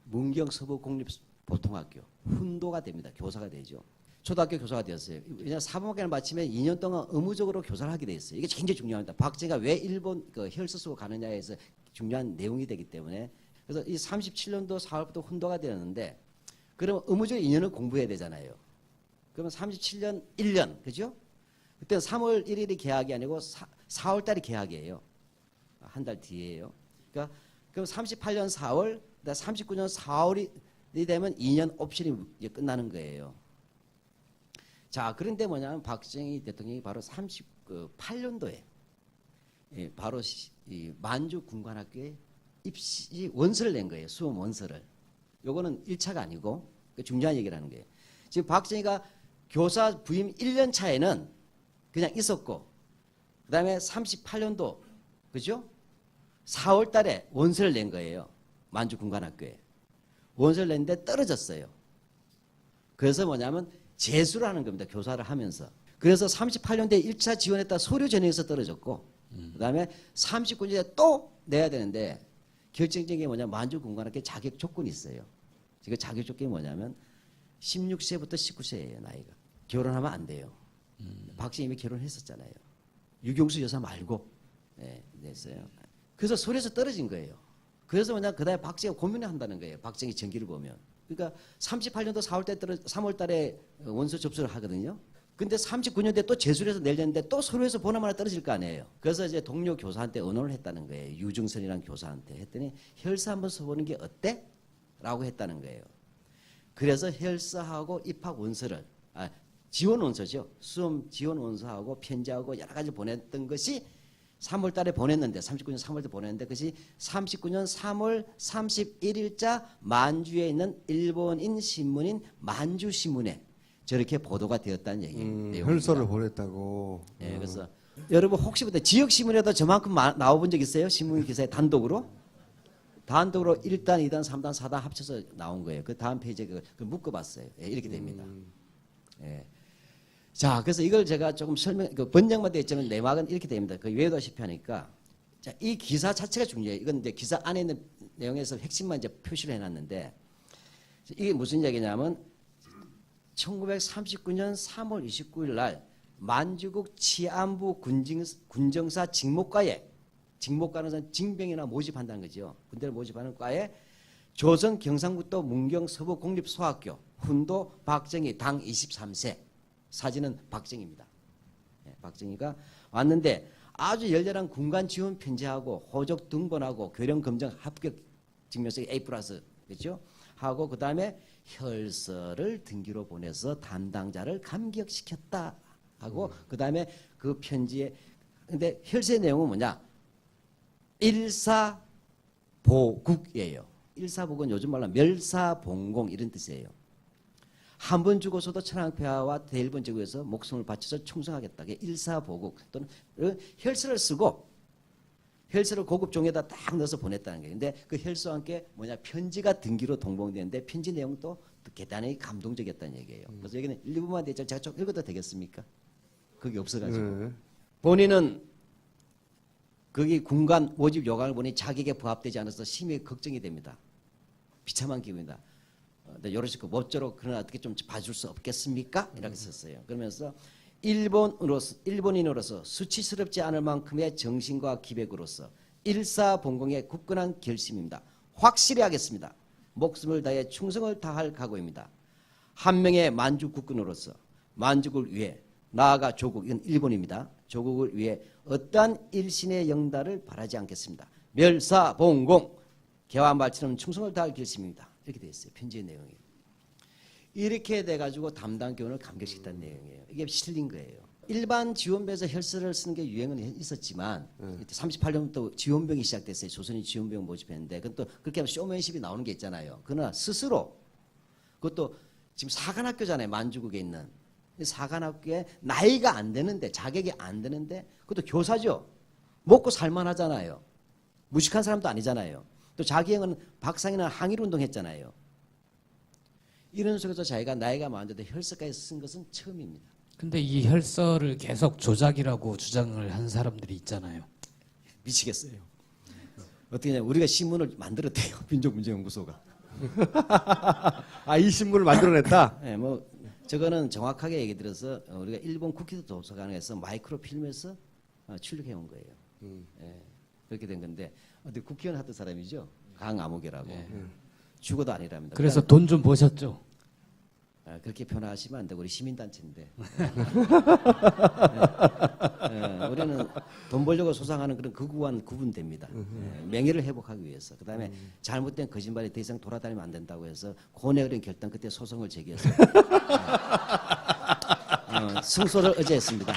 Speaker 2: 문경 서부 공립 보통학교 훈도가 됩니다. 교사가 되죠. 초등학교 교사가 되었어요. 왜냐하면 사범학교를 마치면 2년 동안 의무적으로 교사를 하게 돼 있어요. 이게 굉장히 중요합니다. 박정희가 왜 일본 혈서 쓰고 가느냐에서 중요한 내용이 되기 때문에 그래서 이 37년도 4월부터 훈도가 되었는데 그러면 의무적으로 2년을 공부해야 되잖아요. 그러면 37년 1년 그죠? 그때는 3월 1일이 개학이 아니고 4월 달이 개학이에요. 한 달 뒤에요. 그러니까 그럼 38년 4월, 39년 4월이 되면 2년 옵션이 이제 끝나는 거예요. 자, 그런데 뭐냐면 박정희 대통령이 바로 38년도에 바로 이 만주 군관학교에 입시 원서를 낸 거예요. 수험 원서를. 요거는 1차가 아니고 중요한 얘기를 하는 거예요. 지금 박정희가 교사 부임 1년 차에는 그냥 있었고 그다음에 38년도 그죠? 4월 달에 원서를 낸 거예요. 만주 군관학교에. 원서를 냈는데 떨어졌어요. 그래서 뭐냐면 재수를 하는 겁니다. 교사를 하면서. 그래서 38년도에 1차 지원했다 서류 전형에서 떨어졌고 그다음에 39년에 또 내야 되는데 결정적인 게 뭐냐면 만주 군관학교 자격 조건이 있어요. 지금 자격 조건이 뭐냐면 16세부터 19세예요. 나이가. 결혼하면 안 돼요. 박정희 이미 결혼했었잖아요. 유경수 여사 말고 냈어요. 그래서 서울에서 떨어진 거예요. 그래서 뭐냐 그다음에 박정희가 고민을 한다는 거예요. 박정희 전기를 보면. 그러니까 38년도 3월 달에 원서 접수를 하거든요. 근데 39년도에 또 재수해서 내렸는데 또 서류에서 보나마나 떨어질 거 아니에요. 그래서 이제 동료 교사한테 의논을 했다는 거예요. 유중선이라는 교사한테 했더니 혈서 한번 써보는 게 어때? 라고 했다는 거예요. 그래서 혈서하고 입학 원서를 지원 원서죠. 수험 지원 원서하고 편지하고 여러 가지 보냈던 것이 3월 달에 보냈는데 39년 3월 때 보냈는데 그것이 39년 3월 31일자 만주에 있는 일본인 신문인 만주신문에 저렇게 보도가 되었다는 얘기예요.
Speaker 1: 혈서를 보냈다고.
Speaker 2: 예, 그래서 여러분 혹시부터 지역 신문에도 저만큼 나와본 적 있어요? 신문 기사에 단독으로? 단독으로 1단, 2단, 3단, 4단 합쳐서 나온 거예요. 그 다음 페이지에 그걸 묶어봤어요. 예, 이렇게 됩니다. 예. 자, 그래서 이걸 제가 조금 번역만 되어 있지만 내막은 이렇게 됩니다. 그 외우다시피 하니까. 자, 이 기사 자체가 중요해요. 이건 이제 기사 안에 있는 내용에서 핵심만 이제 표시를 해놨는데 이게 무슨 이야기냐면 1939년 3월 29일 날 만주국 치안부 군정사 직목과는 징병이나 모집한다는 거죠. 군대를 모집하는 과에 조선 경상북도 문경 서부 공립소학교 훈도 박정희 당 23세 사진은 박정희입니다. 네, 박정희가 왔는데 아주 열렬한 군관 지원 편지하고 호적 등본하고 교령 검정 합격 증명서 A+, 그렇죠? 하고 그 다음에 혈서를 등기로 보내서 담당자를 감격시켰다 하고 그 다음에 그 편지에 근데 혈서의 내용은 뭐냐? 일사보국이에요. 일사복은 요즘 말로 멸사봉공 이런 뜻이에요. 한 번 죽어서도 천황폐하와 대일본 제국에서 목숨을 바쳐서 충성하겠다. 일사보국 또는 혈서를 쓰고 혈서를 고급 종에다 딱 넣어서 보냈다는 거예요. 근데 그 혈서와 함께 뭐냐 편지가 등기로 동봉되는데 편지 내용도 대단히 감동적이었다는 얘기예요. 그래서 여기는 일부만 되죠. 제가 좀 읽어도 되겠습니까? 그게 없어가지고
Speaker 1: 네. 본인은
Speaker 2: 거기 군관 모집 요강을 보니 자격에 부합되지 않아서 심히 걱정이 됩니다. 비참한 기분이다. 요러시고 모쪼록 그러나 어떻게 좀 봐줄 수 없겠습니까? 이렇게 썼어요. 그러면서 일본인으로서 수치스럽지 않을 만큼의 정신과 기백으로서 일사봉공의 굳건한 결심입니다. 확실히 하겠습니다. 목숨을 다해 충성을 다할 각오입니다. 한 명의 만주 국군으로서 만주국을 위해 나아가 조국, 이건 일본입니다. 조국을 위해 어떠한 일신의 영달을 바라지 않겠습니다. 멸사봉공 개와 말처럼 충성을 다할 결심입니다. 이렇게 되어 있어요. 편지의 내용이. 이렇게 돼가지고 담당 교원을 감격시켰다는 내용이에요. 이게 실린 거예요. 일반 지원병에서 혈서를 쓰는 게 유행은 있었지만 38년부터 지원병이 시작됐어요. 조선이 지원병 모집했는데 그건 또 그렇게 하면 쇼맨십이 나오는 게 있잖아요. 그러나 스스로 그것도 지금 사관학교잖아요. 만주국에 있는. 사관학교에 나이가 안 되는데 자격이 안 되는데 그것도 교사죠. 먹고 살만하잖아요. 무식한 사람도 아니잖아요. 또 자기 형은 박상이나 항일운동 했잖아요. 이런 속에서 자기가 나이가 많은데도 혈서까지 쓴 것은 처음입니다.
Speaker 3: 근데 이 혈서를 계속 조작이라고 주장을 한 사람들이 있잖아요.
Speaker 2: 미치겠어요. 어떻게 냐 우리가 신문을 만들었대요. 민족문제연구소가.
Speaker 1: 이 신문을 만들어냈다.
Speaker 2: 네, 뭐 저거는 정확하게 얘기 들어서 우리가 일본 국회도 도서관에서 마이크로필름에서 출력해 온 거예요. 네, 그렇게 된 건데 어디 국회의원 하던 사람이죠. 강암옥이라고. 죽어도 아니랍니다.
Speaker 3: 그래서 돈 좀 버셨죠?
Speaker 2: 그렇게 표현하시면 안 되고 우리 시민단체인데. 우리는 돈 벌려고 소상하는 그런 극우한 구분됩니다. 명예를 회복하기 위해서. 그다음에 잘못된 거짓말이 더 이상 돌아다니면 안 된다고 해서 고뇌어린 결단 그때 소송을 제기해서 승소를 어제 했습니다.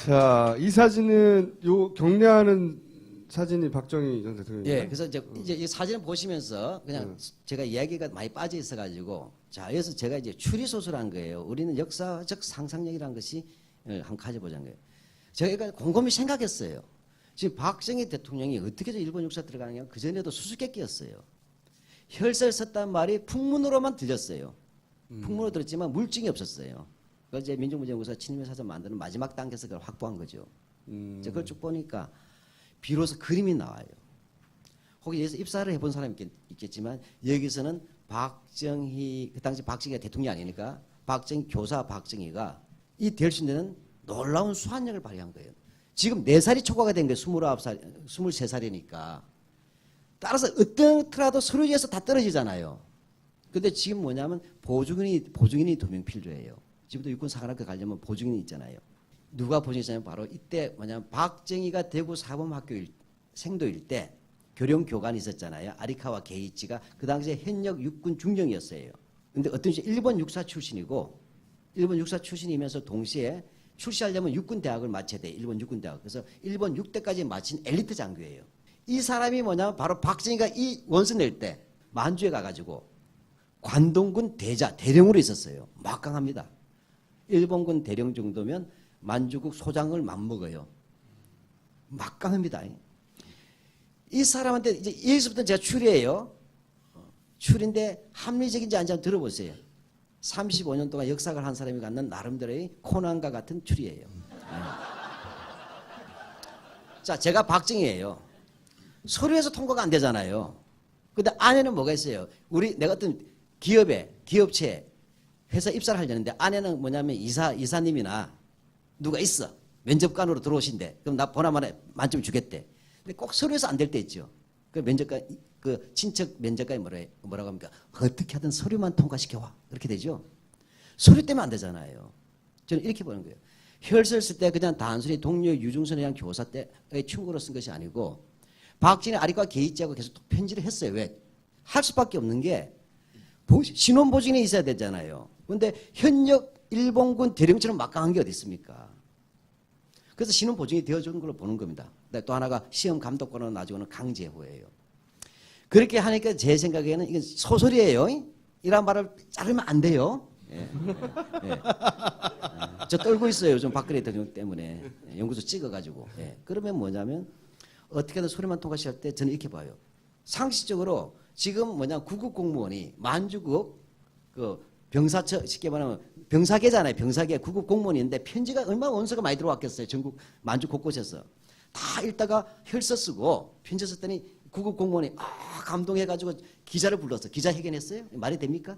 Speaker 1: 자, 이 사진은 요 격려하는 사진이 박정희 전 대통령이에요.
Speaker 2: 예, 그래서 이제 이 사진을 보시면서 그냥 제가 이야기가 많이 빠져 있어가지고 자, 여기서 제가 이제 추리 소설한 거예요. 우리는 역사적 상상력이라는 것이 한번 가져보자는 거예요. 제가 곰곰이 생각했어요. 지금 박정희 대통령이 어떻게 일본 역사 들어가느냐 그 전에도 수수께끼였어요. 혈서를 썼다는 말이 풍문으로만 들렸어요. 풍문으로 들었지만 물증이 없었어요. 그래서 이제 민족문제연구소 친일면 사전 만드는 마지막 단계에서 그걸 확보한 거죠. 그걸 쭉 보니까 비로소 그림이 나와요. 혹시 여기서 입사를 해본 사람이 있겠지만 여기서는 박정희 그 당시 박정희가 대통령이 아니니까 박정희 교사 박정희가 이 될 수 있는 놀라운 수완력을 발휘한 거예요. 지금 4살이 초과가 된 거예요. 29살, 23살이니까. 따라서 어떻더라도 서류에서 다 떨어지잖아요. 근데 지금 뭐냐면 보증인이 2명 필요해요. 지금도 육군사관학교 가려면 보증인이 있잖아요. 누가 보증이냐면 바로 이때 뭐냐면 박정희가 대구 사범학교 생도일 때 교령 교관이 있었잖아요. 아리카와 게이치가 그 당시에 현역 육군 중령이었어요. 근데 어떤 일본 육사 출신이고 일본 육사 출신이면서 동시에 출시하려면 육군 대학을 마쳐야 돼. 일본 육군 대학. 그래서 일본 6대까지 마친 엘리트 장교예요. 이 사람이 뭐냐면 바로 박정희가 이 원서 낼 때 만주에 가가지고 관동군 대령으로 있었어요. 막강합니다. 일본군 대령 정도면 만주국 소장을 맞먹어요. 막강합니다. 이 사람한테 이제 여기서부터 제가 추리해요. 추리인데 합리적인지 아닌지 한번 들어보세요. 35년 동안 역사를 한 사람이 갖는 나름대로의 코난과 같은 추리예요. 자, 제가 박정희예요. 서류에서 통과가 안 되잖아요. 근데 안에는 뭐가 있어요? 내가 어떤 기업체, 회사 입사를 하려는데 안에는 뭐냐면 이사님이나 누가 있어. 면접관으로 들어오신대. 그럼 나 보나마나 만점 주겠대. 근데 꼭 서류에서 안 될 때 있죠. 그 면접관, 그 친척 면접관이 뭐라고 합니까? 어떻게 하든 서류만 통과시켜와. 그렇게 되죠. 서류 때문에 안 되잖아요. 저는 이렇게 보는 거예요. 혈서를 쓸 때 그냥 단순히 동료 유중선에 대한 교사 때의 충고로 쓴 것이 아니고 박진희 아리과 게이츠하고 계속 편지를 했어요. 왜? 할 수밖에 없는 게 신원보증이 있어야 되잖아요. 그런데 현역 일본군 대령처럼 막강한 게 어디 있습니까? 그래서 신원보증이 되어주는 걸로 보는 겁니다. 또 하나가 시험 감독관으로 놔주고는 강제호예요. 그렇게 하니까 제 생각에는 이건 소설이에요. 이런 말을 자르면 안 돼요. 예. 예. 저 떨고 있어요. 요즘 박근혜 대통령 때문에. 연구소 찍어가지고. 예. 그러면 뭐냐면 어떻게든 소리만 통과시할 때 저는 이렇게 봐요. 상식적으로 지금 구급 공무원이 만주국 그 병사처 쉽게 말하면 병사계잖아요. 병사계 구급 공무원인데 편지가 얼마나 원서가 많이 들어왔겠어요. 전국 만주 곳곳에서 다 읽다가 혈서 쓰고 편지 썼더니 구급 공무원이 감동해가지고 기자를 불렀어. 기자회견했어요. 말이 됩니까?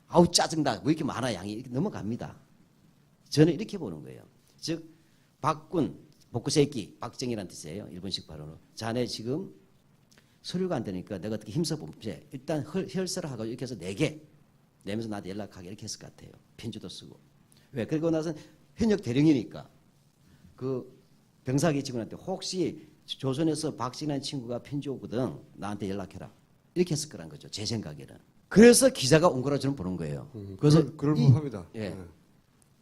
Speaker 2: 아우 짜증나. 왜 이렇게 많아 양이 이렇게 넘어갑니다. 저는 이렇게 보는 거예요. 즉 박군 복구새끼 박정희라는 뜻이에요. 일본식 발언으로. 자네 지금 서류가 안 되니까 내가 어떻게 힘써 봄새 일단 혈서를 하고 이렇게 해서 4개 내면서 나한테 연락하게 이렇게 했을 것 같아요. 편지도 쓰고. 왜? 그리고 나서 현역 대령이니까 그 병사기 직원한테 혹시 조선에서 박진환 친구가 편지 오거든 나한테 연락해라. 이렇게 했을 거란 거죠. 제 생각에는. 그래서 기자가 온 거라 저는 보는 거예요.
Speaker 1: 그래서 그럴 법합니다.
Speaker 2: 예.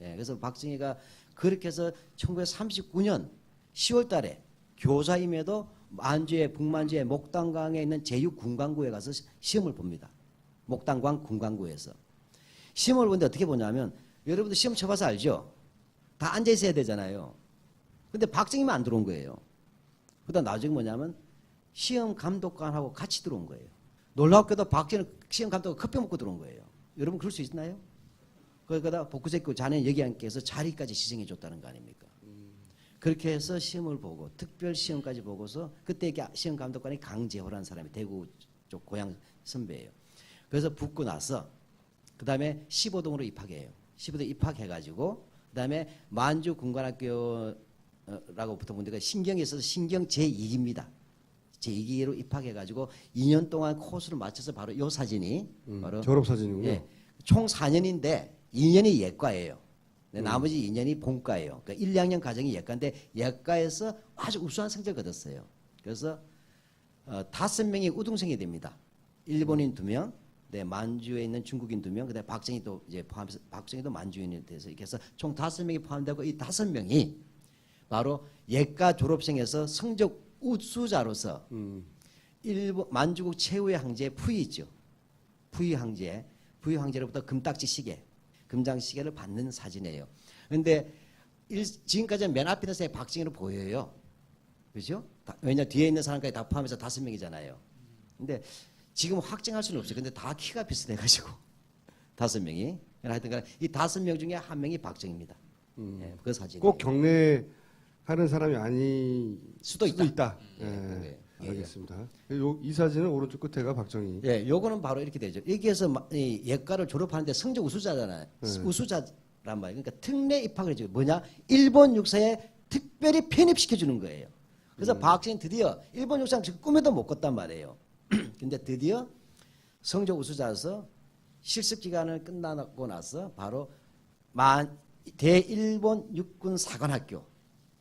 Speaker 2: 예. 그래서 박정희가 그렇게 해서 1939년 10월 달에 교사임에도 만주의 북만주의 목단강에 있는 제6군강구에 가서 시험을 봅니다. 목단강 군강구에서. 시험을 보는데 어떻게 보냐면 여러분들 시험 쳐봐서 알죠? 다 앉아 있어야 되잖아요. 근데 박정희만 안 들어온 거예요. 그다음 나중에 뭐냐면 시험 감독관하고 같이 들어온 거예요. 놀랍게도 박정희는 시험 감독관 커피 먹고 들어온 거예요. 여러분 그럴 수 있나요? 그러다 복구새끼 자네 여기 앉게 해서 자리까지 시정해 줬다는 거 아닙니까? 그렇게 해서 시험을 보고 특별 시험까지 보고서 그때 시험 감독관이 강재호라는 사람이 대구 쪽 고향 선배예요. 그래서 붙고 나서 그 다음에 15동으로 입학해요. 15동 입학해가지고 그 다음에 만주 군관학교라고 붙은 군데가 신경에 있어서 신경 제2기입니다. 제2기로 입학해가지고 2년 동안 코스를 맞춰서 바로 이 사진이 바로
Speaker 1: 졸업 사진이군요.
Speaker 2: 예, 총 4년인데 2년이 예과예요. 나머지 2년이 본과예요. 그러니까 1, 2학년 과정이 예과인데 예과에서 아주 우수한 성적을 얻었어요. 그래서 5명이 우등생이 됩니다. 일본인 2명, 네, 만주에 있는 중국인 2명, 그다음에 박정희도 이제 포함해서 박정희도 만주인이 돼서 이렇게 해서 총 5명이 포함되고 이 5명이 바로 예과 졸업생에서 성적 우수자로서 일본 만주국 최후의 황제 푸이 있죠. 푸이 황제로부터 금딱지 시계, 금장 시계를 받는 사진이에요. 그런데 지금까지는 맨 앞에 있는 사람이 박정희로 보여요. 그렇죠? 왜냐 뒤에 있는 사람까지 다 포함해서 5명이잖아요. 근데 지금 확정할 수는 없어요. 근데 다 키가 비슷해가지고 5명이. 하여튼간 이 5명 중에 1명이 박정희입니다. 예, 그 사진.
Speaker 1: 꼭 경례하는 사람이 아닐
Speaker 2: 수도 있다.
Speaker 1: 예.
Speaker 2: 예.
Speaker 1: 알겠습니다. 이 사진은 오른쪽 끝에가 박정희.
Speaker 2: 예, 요거는 바로 이렇게 되죠. 여기에서 이 예과를 졸업하는데 성적 우수자잖아요. 우수자란 말이에요. 그러니까 특례 입학을 해줘요. 뭐냐? 일본 육사에 특별히 편입시켜 주는 거예요. 그래서 박정희는 드디어 일본 육사는 지금 꿈에도 못 꿨단 말이에요. 근데 드디어 성적 우수자로서 실습 기간을 끝나고 나서 바로 대일본 육군 사관학교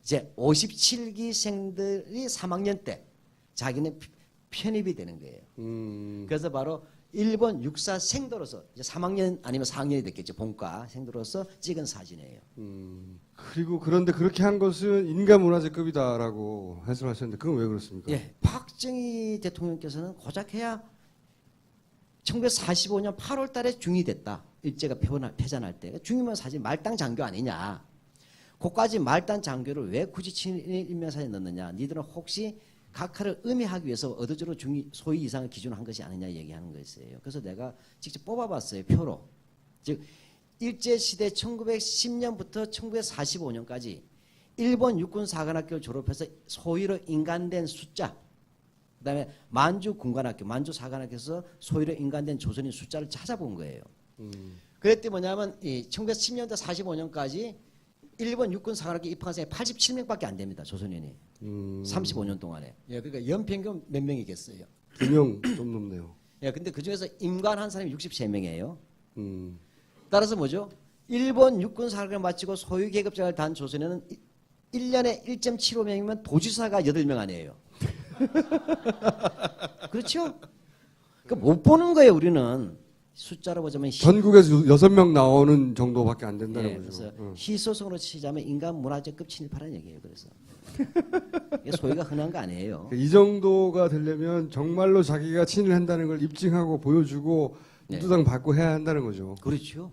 Speaker 2: 이제 57기생들이 3학년 때 자기는 편입이 되는 거예요. 그래서 바로 일본 육사생도로서 이제 3학년 아니면 4학년이 됐겠죠. 본과 생도로서 찍은 사진이에요.
Speaker 1: 그리고 그런데 그렇게 한 것은 인간문화재급이다라고 해설하셨는데 그건 왜 그렇습니까?
Speaker 2: 예, 박정희 대통령께서는 고작해야 1945년 8월 달에 중이 됐다. 일제가 패전할 때. 중이면 사실 말단 장교 아니냐. 그까지 말단 장교를 왜 굳이 친일인명사에 넣느냐. 니들은 혹시 각하를 음해하기 위해서 의도적으로 중위 소위 이상을 기준으로 한 것이 아니냐 얘기하는 것이에요. 그래서 내가 직접 뽑아봤어요. 표로. 즉 일제시대 1910년부터 1945년까지 일본 육군사관학교를 졸업해서 소위로 인간된 숫자 그다음에 만주 군관학교, 만주 사관학교에서 소위로 인간된 조선인 숫자를 찾아본 거예요. 그랬더니 뭐냐면 이 1910년부터 45년까지 일본 육군 사관학교 입학한 사람이 87명밖에 안 됩니다. 조선인이. 35년 동안에. 예, 그러니까 연평균 몇 명이겠어요?
Speaker 1: 2명 좀 넘네요.
Speaker 2: 예, 근데 그 중에서 임관한 사람이 63명이에요. 따라서 뭐죠? 일본 육군 사관학교를 마치고 소위 계급장을 단 조선인은 1년에 1.75명이면 도지사가 8명 아니에요. 그렇죠? 그러니까 못 보는 거예요, 우리는. 숫자로 보자면
Speaker 1: 전국에서 6명 나오는 정도밖에 안 된다는
Speaker 2: 예,
Speaker 1: 거죠.
Speaker 2: 그래서 희소성으로 치자면 인간 문화재급 친일파라는 얘기예요. 그래서 이게 소위가 흔한 거 아니에요.
Speaker 1: 이 정도가 되려면 정말로 자기가 친일한다는 걸 입증하고 보여주고 우두당 받고 해야 한다는 거죠.
Speaker 2: 그렇죠.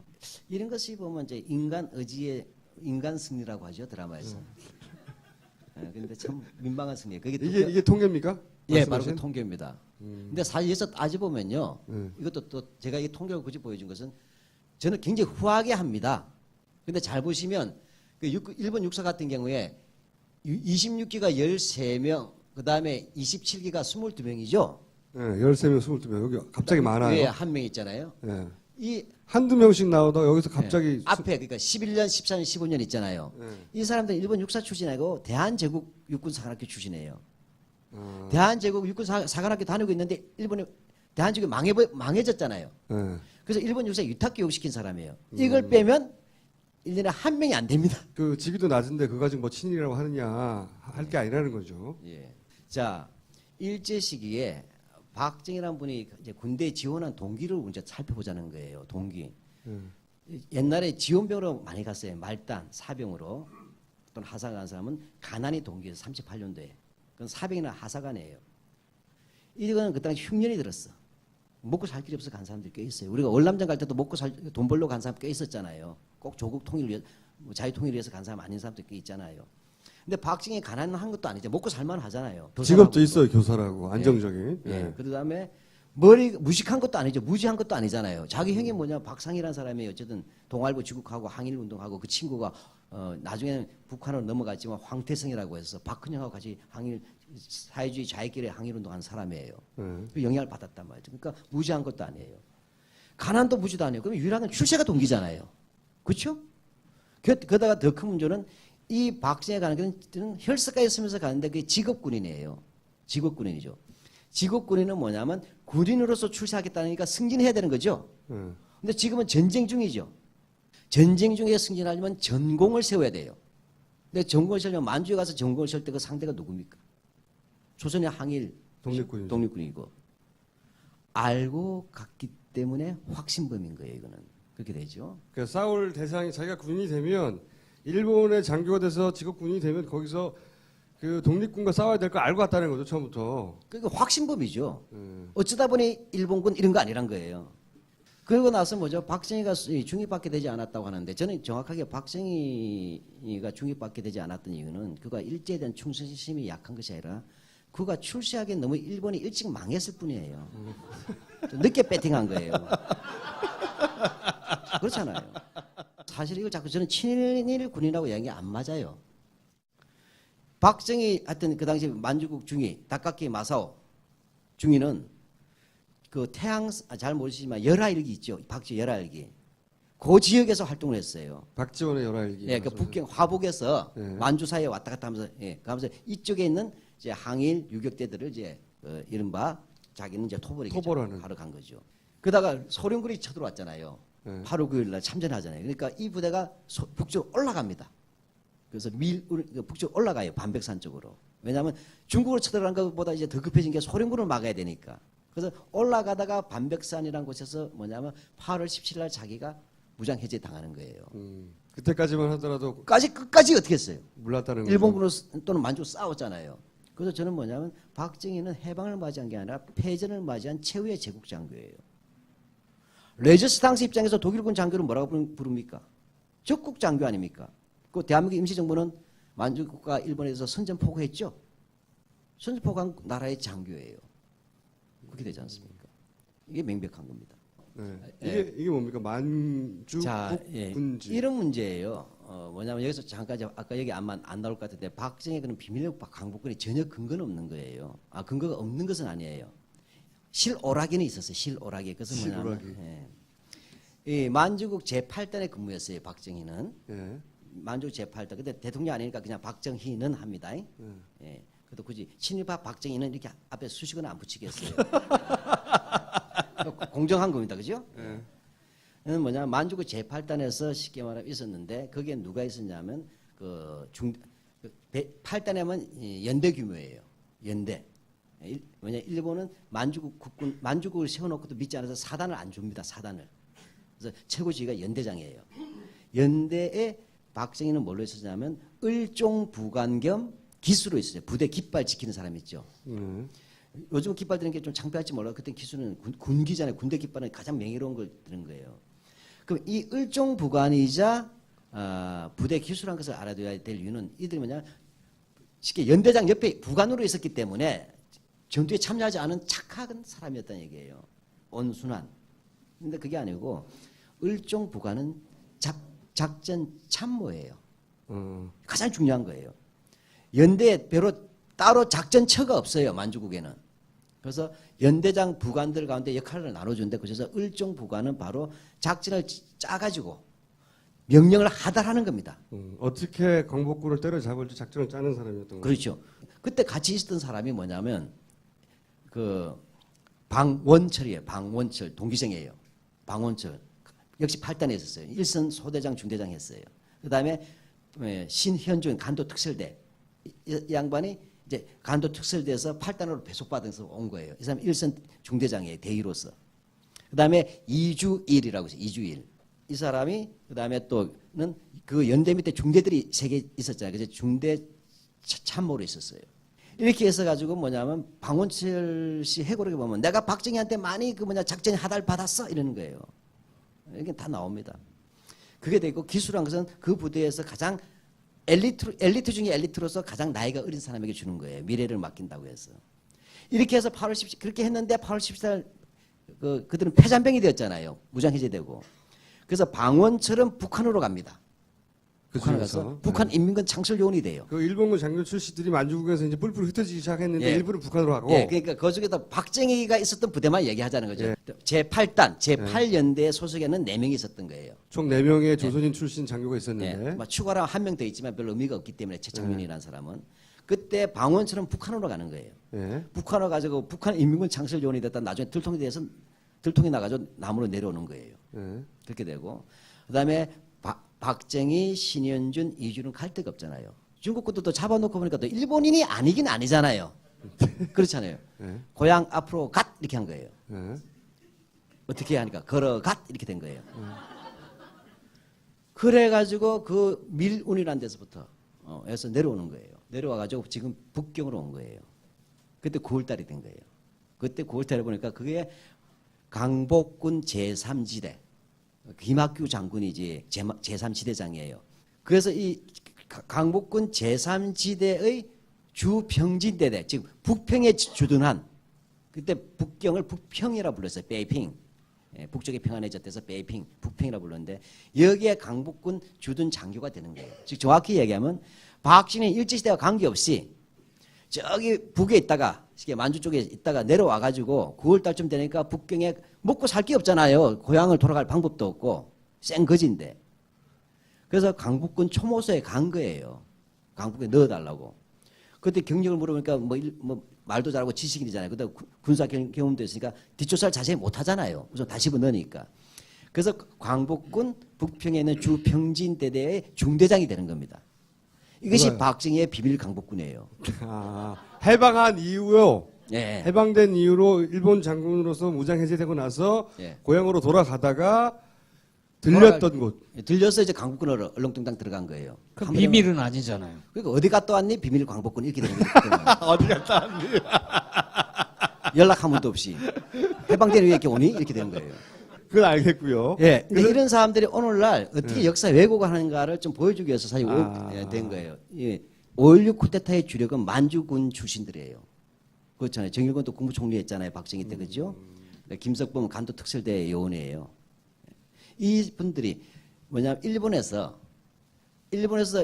Speaker 2: 이런 것이 보면 이제 인간 의지의 인간 승리라고 하죠 드라마에서. 그런데 참 민망한 승리. 그게
Speaker 1: 이게 통계입니까?
Speaker 2: 예, 바로 그
Speaker 1: 말씀하신?
Speaker 2: 통계입니다. 근데 사실 여기서 따져보면요. 이것도 또 제가 이 통계를 굳이 보여준 것은 저는 굉장히 후하게 합니다. 근데 잘 보시면 그 일본 육사 같은 경우에 26기가 13명, 그 다음에 27기가 22명이죠.
Speaker 1: 네, 13명, 22명. 여기 갑자기 많아요.
Speaker 2: 위에 한 명 있잖아요.
Speaker 1: 네.
Speaker 2: 이
Speaker 1: 한두 명씩 나오다가 여기서 갑자기
Speaker 2: 앞에 그러니까 11년, 14년, 15년 있잖아요. 이 사람들 일본 육사 출신 아니고 대한제국 육군사관학교 출신이에요. 대한제국 육군사관학교 다니고 있는데 일본이 대한제국이 망해졌잖아요.
Speaker 1: 네.
Speaker 2: 그래서 일본 육사 유탁교육시킨 사람이에요. 이걸 빼면 1년에 한 명이 안 됩니다.
Speaker 1: 그 직위도 낮은데 그거 가지고 뭐 친일이라고 하느냐 할 게 아니라는 거죠.
Speaker 2: 예. 자, 일제 시기에 박정희라는 분이 이제 군대에 지원한 동기를 이제 살펴보자는 거예요. 동기. 옛날에 지원병으로 많이 갔어요. 말단, 사병으로 또는 하사관 간 사람은 가난이 동기에서 38년도에. 그건 사병이나 하사관이에요. 이거는 그 당시 흉년이 들었어. 먹고 살 길이 없어 간 사람들이 꽤 있어요. 우리가 월남전 갈 때도 먹고 돈 벌러 간 사람 꽤 있었잖아요. 꼭 조국 통일을 위해 자유 통일을 위해서 간 사람 아닌 사람도 꽤 있잖아요. 근데 박정희 가난한 것도 아니죠. 먹고 살만 하잖아요.
Speaker 1: 직업도 있어요. 교사라고 안정적인.
Speaker 2: 예.
Speaker 1: 네.
Speaker 2: 그다음에 머리 무식한 것도 아니죠. 무지한 것도 아니잖아요. 자기 형이 뭐냐 박상희라는 사람이 어쨌든 동아일보 지국하고 항일 운동하고 그 친구가 나중에는 북한으로 넘어갔지만 황태성이라고 해서 박헌영하고 같이 항일 사회주의 좌익길에 항일 운동한 사람이에요. 그 영향을 받았단 말이죠. 그러니까 무지한 것도 아니에요. 가난도 무지도 아니에요. 그럼 유일한 출세가 동기잖아요. 그렇죠? 그러다가 더 큰 문제는 이 박정희에 가는 것은 혈서까지 쓰면서 가는데 그게 직업군인이에요. 직업군인이죠. 직업군인은 뭐냐면 군인으로서 출세하겠다니까 승진해야 되는 거죠. 근데 지금은 전쟁 중이죠. 전쟁 중에 승진하려면 전공을 세워야 돼요. 근데 전공을 세우려면 만주에 가서 전공을 세울 때 그 상대가 누굽니까? 조선의 항일 독립군이고 알고 갔기 때문에 확신범인 거예요. 이거는 그렇게 되죠.
Speaker 1: 그러니까 싸울 대상이 자기가 군인이 되면 일본의 장교가 돼서 직업 군인이 되면 거기서 그 독립군과 싸워야 될 거 알고 갔다는 거죠 처음부터.
Speaker 2: 그러니까 확신범이죠. 어쩌다 보니 일본군 이런 거 아니란 거예요. 그러고 나서 뭐죠? 박정희가 중입받게 되지 않았다고 하는데 저는 정확하게 박정희가 중입받게 되지 않았던 이유는 그가 일제에 대한 충성심이 약한 것이 아니라 그가 출세하기에 너무 일본이 일찍 망했을 뿐이에요. 좀 늦게 배팅한 거예요. 그렇잖아요. 사실 이걸 자꾸 저는 친일 군이라고 이야기 안 맞아요. 박정희 하여튼 그 당시 만주국 중위 닭깎이 마사오 중위는 그 태양 잘 모르시지만 열하일기 있죠. 박쥐 열하일기. 그 지역에서 활동을 했어요.
Speaker 1: 박지원의 열하일기.
Speaker 2: 예, 그 북경 화북에서
Speaker 1: 예.
Speaker 2: 만주 사이에 왔다 갔다 하면서 예, 가면서 이쪽에 있는 이제 항일 유격대들을 이제 이른바 자기는 이제
Speaker 1: 토벌하는.
Speaker 2: 하러 간 거죠. 그러다가 소련군이 쳐들어왔잖아요.
Speaker 1: 예.
Speaker 2: 8월 9일 날 참전하잖아요. 그러니까 이 부대가 북쪽으로 올라갑니다. 그래서 북쪽 올라가요. 반백산 쪽으로. 왜냐하면 중국으로 쳐들어간 것보다 이제 더 급해진 게 소련군을 막아야 되니까. 그래서 올라가다가 반백산이라는 곳에서 뭐냐면 8월 17일 날 자기가 무장 해제 당하는 거예요.
Speaker 1: 그때까지만 하더라도
Speaker 2: 끝까지 어떻게 했어요?
Speaker 1: 몰랐다는 거죠.
Speaker 2: 일본군으로 또는 만주 싸웠잖아요. 그래서 저는 뭐냐면 박정희는 해방을 맞이한 게 아니라 패전을 맞이한 최후의 제국 장교예요. 레저스탕스 입장에서 독일군 장교를 뭐라고 부릅니까? 적국 장교 아닙니까? 그 대한민국 임시정부는 만주국과 일본에서 선전포고했죠. 선전포고한 나라의 장교예요. 그렇게 되지 않습니까? 이게 명백한 겁니다.
Speaker 1: 네. 이게 뭡니까? 만주 군지.
Speaker 2: 이런 문제예요. 뭐냐면 여기서 잠깐 아까 여기 안 나올 것 같은데 박정희 그는 비밀력 강복권이 전혀 근거는 없는 거예요. 근거가 없는 것은 아니에요. 실오라기는 있었어요. 실오라기. 그것은 뭐냐면 이 만주국 제8단에 근무했어요. 박정희는.
Speaker 1: 예.
Speaker 2: 만주국 제8단. 근데 대통령 아니니까 그냥 박정희는 합니다. 예. 그래도 굳이 친일파 박정희는 이렇게 앞에 수식은 안 붙이겠어요. 공정한 겁니다. 그죠? 는 뭐냐 만주국 제8단에서 쉽게 말하면 있었는데 거기에 누가 있었냐면 그 8단에면 연대 규모예요. 연대. 왜냐 일본은 만주국을 세워놓고도 믿지 않아서 사단을 안 줍니다. 사단을. 그래서 최고지휘가 연대장이에요. 연대에 박정희는 뭘로 있었냐면 을종부관 겸 기수로 있었어요. 부대 깃발 지키는 사람 있죠. 요즘 깃발 드는 게 좀 창피할지 몰라도 그때 기수는 군기잖아요. 군대 깃발은 가장 명예로운 걸 드는 거예요. 그럼 이 을종부관이자 부대 기수라는 것을 알아둬야 될 이유는 이들이 뭐냐 쉽게 연대장 옆에 부관으로 있었기 때문에 전투에 참여하지 않은 착한 사람이었다는 얘기예요. 온순한. 근데 그게 아니고 을종부관은 작전 참모예요. 가장 중요한 거예요. 연대에 따로 작전처가 없어요. 만주국에는. 그래서 연대장 부관들 가운데 역할을 나눠주는데 그래서 을종부관은 바로 작전을 짜가지고 명령을 하달하는 겁니다.
Speaker 1: 어떻게 광복군을 때려잡을지 작전을 짜는 사람이었던 거죠.
Speaker 2: 그렇죠. 그때 같이 있었던 사람이 뭐냐면 그 방원철이에요. 방원철 동기생이에요. 방원철 역시 8단에 있었어요. 일선 소대장 중대장 했어요. 그다음에 신현준 간도특설대 이 양반이 이제 간도특설대에서 8단으로 배속받아서 온 거예요. 이 사람 일선 중대장이에요. 대위로서. 그다음에 이주일이라고 있어요. 이주일. 이 사람이 그다음에 또는 그 연대 밑에 중대들이 3개 있었잖아요. 그래서 중대 참모로 있었어요. 이렇게 해서 가지고 뭐냐면 방원철 씨 해고록에 보면 내가 박정희한테 많이 작전 하달 받았어 이러는 거예요. 이게 다 나옵니다. 그게 되고 기수란 것은 그 부대에서 가장 엘리트 중에 엘리트로서 가장 나이가 어린 사람에게 주는 거예요. 미래를 맡긴다고 해서. 이렇게 해서 8월 17일 그렇게 했는데 8월 17일 그들은 패잔병이 되었잖아요. 무장해제되고. 그래서 방원철은 북한으로 갑니다. 북한에 가서 북한 인민군 창설요원이 돼요.
Speaker 1: 그 일본군 장교 출신들이 만주국에서 이제 뿔뿔 흩어지기 시작했는데
Speaker 2: 예.
Speaker 1: 일부는 북한으로 가고.
Speaker 2: 예, 그러니까 그 중에서 박정희가 있었던 부대만 얘기하자는 거죠. 제8단, 제8연대 소속에는 4명이 있었던 거예요.
Speaker 1: 총 4명의 조선인 출신 장교가 있었는데.
Speaker 2: 뭐 추가로 1명 더 있지만 별로 의미가 없기 때문에 최창민이라는 사람은 그때 방원철은 북한으로 가는 거예요. 북한으로 가지고 북한 인민군 창설요원이 됐다 나중에 들통이 나가지고 남으로 내려오는 거예요. 그렇게 되고 그다음에 박정희, 신현준, 이주는 갈 데가 없잖아요. 중국 것도 잡아놓고 보니까 또 일본인이 아니긴 아니잖아요. 그렇잖아요. 고향 앞으로 갓 이렇게 한 거예요. 어떻게 하니까 걸어 갓 이렇게 된 거예요. 그래가지고 그 밀운이라는 데서부터 해서 내려오는 거예요. 내려와가지고 지금 북경으로 온 거예요. 그때 9월달이 된 거예요. 그때 9월달에 보니까 그게 강복군 제3지대 김학규 장군이 이제 제3지대장이에요. 그래서 이 강복군 제3지대의 주평진대대, 즉 북평에 주둔한 그때 북경을 북평이라 불렀어요. 베이핑. 북쪽이 평안해졌대서 베이핑, 북평이라 불렀는데 여기에 강복군 주둔 장교가 되는 거예요. 즉 정확히 얘기하면 박신이 일제시대와 관계없이 저기 북에 있다가 만주 쪽에 있다가 내려와 가지고 9월 달쯤 되니까 북경에 먹고 살 게 없잖아요. 고향을 돌아갈 방법도 없고 생거지인데. 그래서 강북군 초모소에 간 거예요. 강북에 넣어달라고. 그때 경력을 물어보니까 뭐 말도 잘하고 지식인이잖아요. 그때 군사 경험도 있으니까 뒷조사를 자세히 못 하잖아요. 우선 다시 넣으니까. 그래서 광복군 북평에 있는 주 평진대대의 중대장이 되는 겁니다. 이것이
Speaker 1: 그거요.
Speaker 2: 박정희의 비밀 강복군이에요.
Speaker 1: 아, 해방한 이후요.
Speaker 2: 예.
Speaker 1: 해방된 이후로 일본 장군으로서 무장 해제되고 나서
Speaker 2: 예.
Speaker 1: 고향으로 돌아가다가 들렸던 곳.
Speaker 2: 들려서 이제 강북군으로 얼렁뚱땅 들어간 거예요.
Speaker 3: 그
Speaker 2: 한
Speaker 3: 비밀은 아니잖아요.
Speaker 2: 그러니까 어디 갔다 왔니? 비밀 광복군 이렇게 되는 거예요.
Speaker 1: 어디 갔다 왔니?
Speaker 2: 연락 한 번도 없이 해방된 후에 이렇게 오니? 이렇게 되는 거예요.
Speaker 1: 그건 알겠고요.
Speaker 2: 예. 근데 이런 사람들이 오늘날 어떻게 역사 왜곡을 하는가를 좀 보여주기 위해서 사실 된 거예요. 예. 5.16 쿠데타의 주력은 만주군 출신들이에요. 그렇잖아요. 정일권도 국무총리 했잖아요. 박정희 때 그죠? 김석범은 간도 특설대 요원이에요. 이 분들이 뭐냐면 일본에서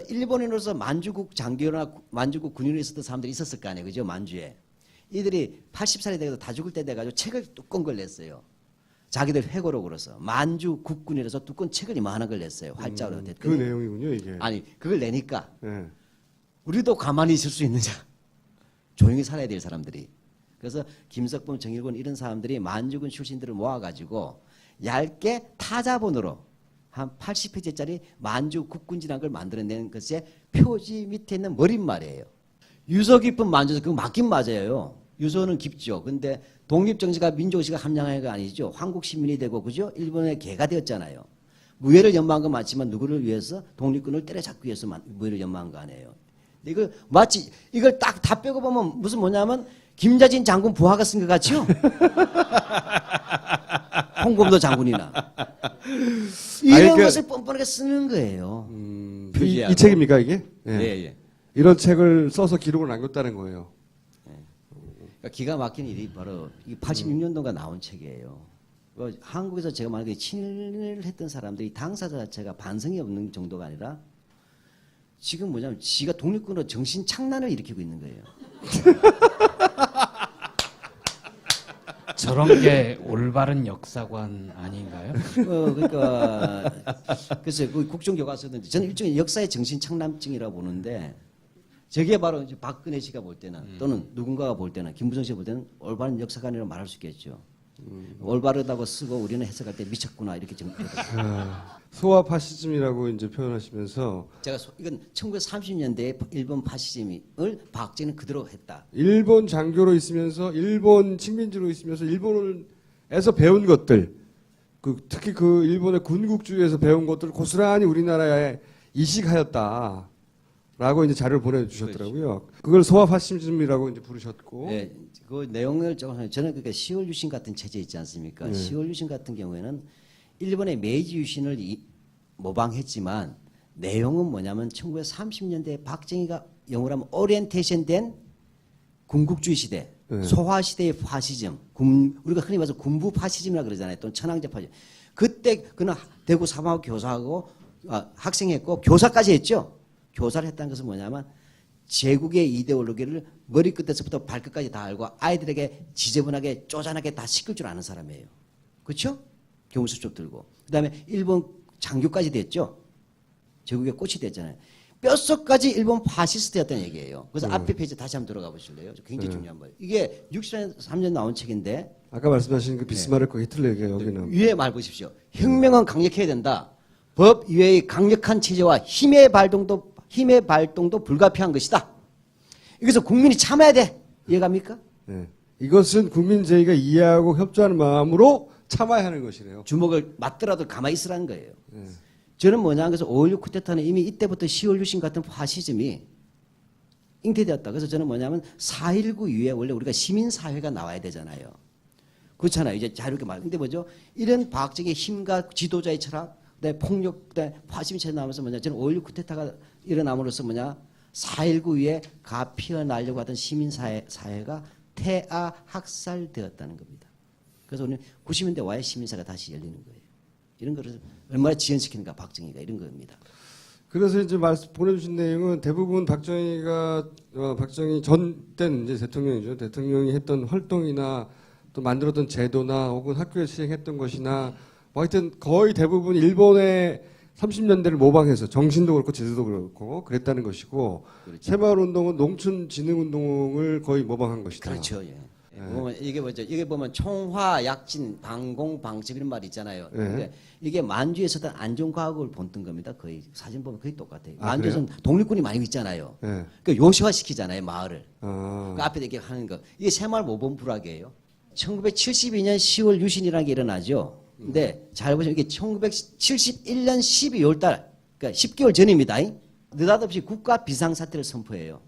Speaker 2: 일본인으로서 만주국 장교나 만주국 군인으로 있었던 사람들이 있었을 거 아니에요. 그죠? 만주에. 이들이 80살이 되고 다 죽을 때 돼가지고 책을 두꺼운 걸 냈어요. 자기들 회고록으로서 만주 국군이라서 두꺼운 책을 이만한 걸 냈어요. 활자로
Speaker 1: 그
Speaker 2: 됐더니
Speaker 1: 내용이군요, 이게.
Speaker 2: 아니 그걸 내니까
Speaker 1: 예.
Speaker 2: 우리도 가만히 있을 수 있느냐. 조용히 살아야 될 사람들이. 그래서 김석범, 정일권 이런 사람들이 만주군 출신들을 모아가지고 얇게 타자본으로 한 80페이지짜리 만주 국군지라는 걸 만들어낸 것의 표지 밑에 있는 머릿말이에요. 유서 깊은 만주에서 그거 맞긴 맞아요. 유서는 깊죠. 근데 독립정신과 민족의식을 함양한 게 아니죠. 한국 시민이 되고 그죠? 일본의 개가 되었잖아요. 무예를 연마한 건 맞지만 누구를 위해서 독립군을 때려잡기 위해서 무예를 연마한 거 아니에요. 이걸 마치 이걸 딱 다 빼고 보면 무슨 뭐냐면 김자진 장군 부하가 쓴 것 같죠? 홍범도 장군이나 이런
Speaker 1: 그-
Speaker 2: 것을 뻔뻔하게 쓰는 거예요. 표지하고.
Speaker 1: 이 책입니까, 이게? 예.
Speaker 2: 예.
Speaker 1: 이런 책을 써서 기록을 남겼다는 거예요.
Speaker 2: 그러니까 기가 막힌 일이 바로 86년도가 나온 책이에요. 한국에서 제가 만약에 친일을 했던 사람들이 당사자 자체가 반성이 없는 정도가 아니라 지금 뭐냐면 지가 독립군으로 정신 착란을 일으키고 있는 거예요.
Speaker 3: 저런 게 올바른 역사관 아닌가요?
Speaker 2: 그러니까 그래서 그 국정교과서는 저는 일종의 역사의 정신 착란증이라고 보는데 저게 바로 이제 박근혜 씨가 볼 때는 또는 누군가가 볼 때는 김부정 씨가 볼 때는 올바른 역사관이라고 말할 수 있겠죠. 올바르다고 쓰고 우리는 해석할 때 미쳤구나 이렇게
Speaker 1: 소아 파시즘이라고 이제 표현하시면서
Speaker 2: 제가 이건 1930년대의 일본 파시즘을 박정희는 그대로 했다.
Speaker 1: 일본 장교로 있으면서 일본 식민지로 있으면서 일본에서 배운 것들, 특히 그 일본의 군국주의에서 배운 것들을 고스란히 우리나라에 이식하였다라고 이제 자료를 보내주셨더라고요. 그걸 소아 파시즘이라고 이제 부르셨고.
Speaker 2: 네, 그 내용을 조금 저는 그러니까 10월 유신 같은 체제 있지 않습니까? 10월 유신 같은 경우에는 일본의 메이지 유신을 모방했지만 내용은 뭐냐면 1930년대 박정희가 영어로 하면 오리엔테이션 된 군국주의 시대, 소화 시대의 파시즘, 우리가 흔히 말해서 군부 파시즘이라고 그러잖아요. 또는 천황제 파시즘. 그때 그는 대구 사범학 교사하고 학생했고 교사까지 했죠. 교사를 했다는 것은 뭐냐면 제국의 이데올로기를 머리끝에서부터 발끝까지 다 알고 아이들에게 지저분하게 쪼잔하게 다 시킬 줄 아는 사람이에요. 그렇죠? 경수쪽 들고. 그다음에 일본 장교까지 됐죠. 제국의 꽃이 됐잖아요. 뼛속까지 일본 파시스트였다는 얘기예요. 그래서 앞에 페이지 다시 한번 들어가 보실래요? 굉장히 중요한 거예요. 이게 63년 나온 책인데
Speaker 1: 아까 말씀하신 그 비스마르크 히틀러 얘기가 여기는
Speaker 2: 위에 말 보십시오. 혁명은 강력해야 된다. 법 이외의 강력한 체제와 힘의 발동도 불가피한 것이다. 여기서 국민이 참아야 돼. 이해갑니까?
Speaker 1: 네. 이것은 국민제의가 이해하고 협조하는 마음으로 참아야 하는 것이네요.
Speaker 2: 주먹을 맞더라도 가만히 있으라는 거예요. 저는 뭐냐 그래서 5.16 쿠데타는 이미 이때부터 10월 유신 같은 파시즘이 잉태되었다. 그래서 저는 뭐냐면 4.19 이후에 원래 우리가 시민사회가 나와야 되잖아요. 그렇잖아요. 이제 자유롭게 말. 근데 뭐죠? 이런 박정희의 힘과 지도자의 철학, 그다음에 폭력, 그다음에 파시즘 체제 나오면서 뭐냐? 저는 5.16 쿠데타가 일어남으로써 뭐냐? 4.19 이후에 가피어나려고 하던 시민사회가 태아학살되었다는 겁니다. 그래서 우리는 90년대 와의 시민사회가 다시 열리는 거예요. 이런 거를 얼마나 지연시키는가 박정희가 이런 겁니다.
Speaker 1: 그래서 이제 보내주신 내용은 대부분 박정희 전 때는 이제 대통령이죠. 대통령이 했던 활동이나 또 만들었던 제도나 혹은 학교에 시행했던 것이나 뭐 하여튼 거의 대부분 일본의 30년대를 모방해서 정신도 그렇고 제도도 그렇고 그랬다는 것이고
Speaker 2: 그렇죠.
Speaker 1: 새마을운동은 농촌진흥운동을 거의 모방한 것이다.
Speaker 2: 그렇죠. 예. 보면 이게 뭐죠? 이게 보면 총화, 약진, 방공, 방첩 이런 말이 있잖아요. 근데 이게 만주에서도 안전과학을 본뜬 겁니다. 거의 사진 보면 거의 똑같아요.
Speaker 1: 아,
Speaker 2: 만주에서는 독립군이 많이 있잖아요.
Speaker 1: 예.
Speaker 2: 그 요시화 시키잖아요, 마을을.
Speaker 1: 아,
Speaker 2: 그 앞에 이렇게 하는 거. 이게 새마을 모범 불학이에요. 1972년 10월 유신이라는 게 일어나죠. 근데 잘 보시면 이게 1971년 12월 달, 그러니까 10개월 전입니다. 느닷없이 국가 비상사태를 선포해요.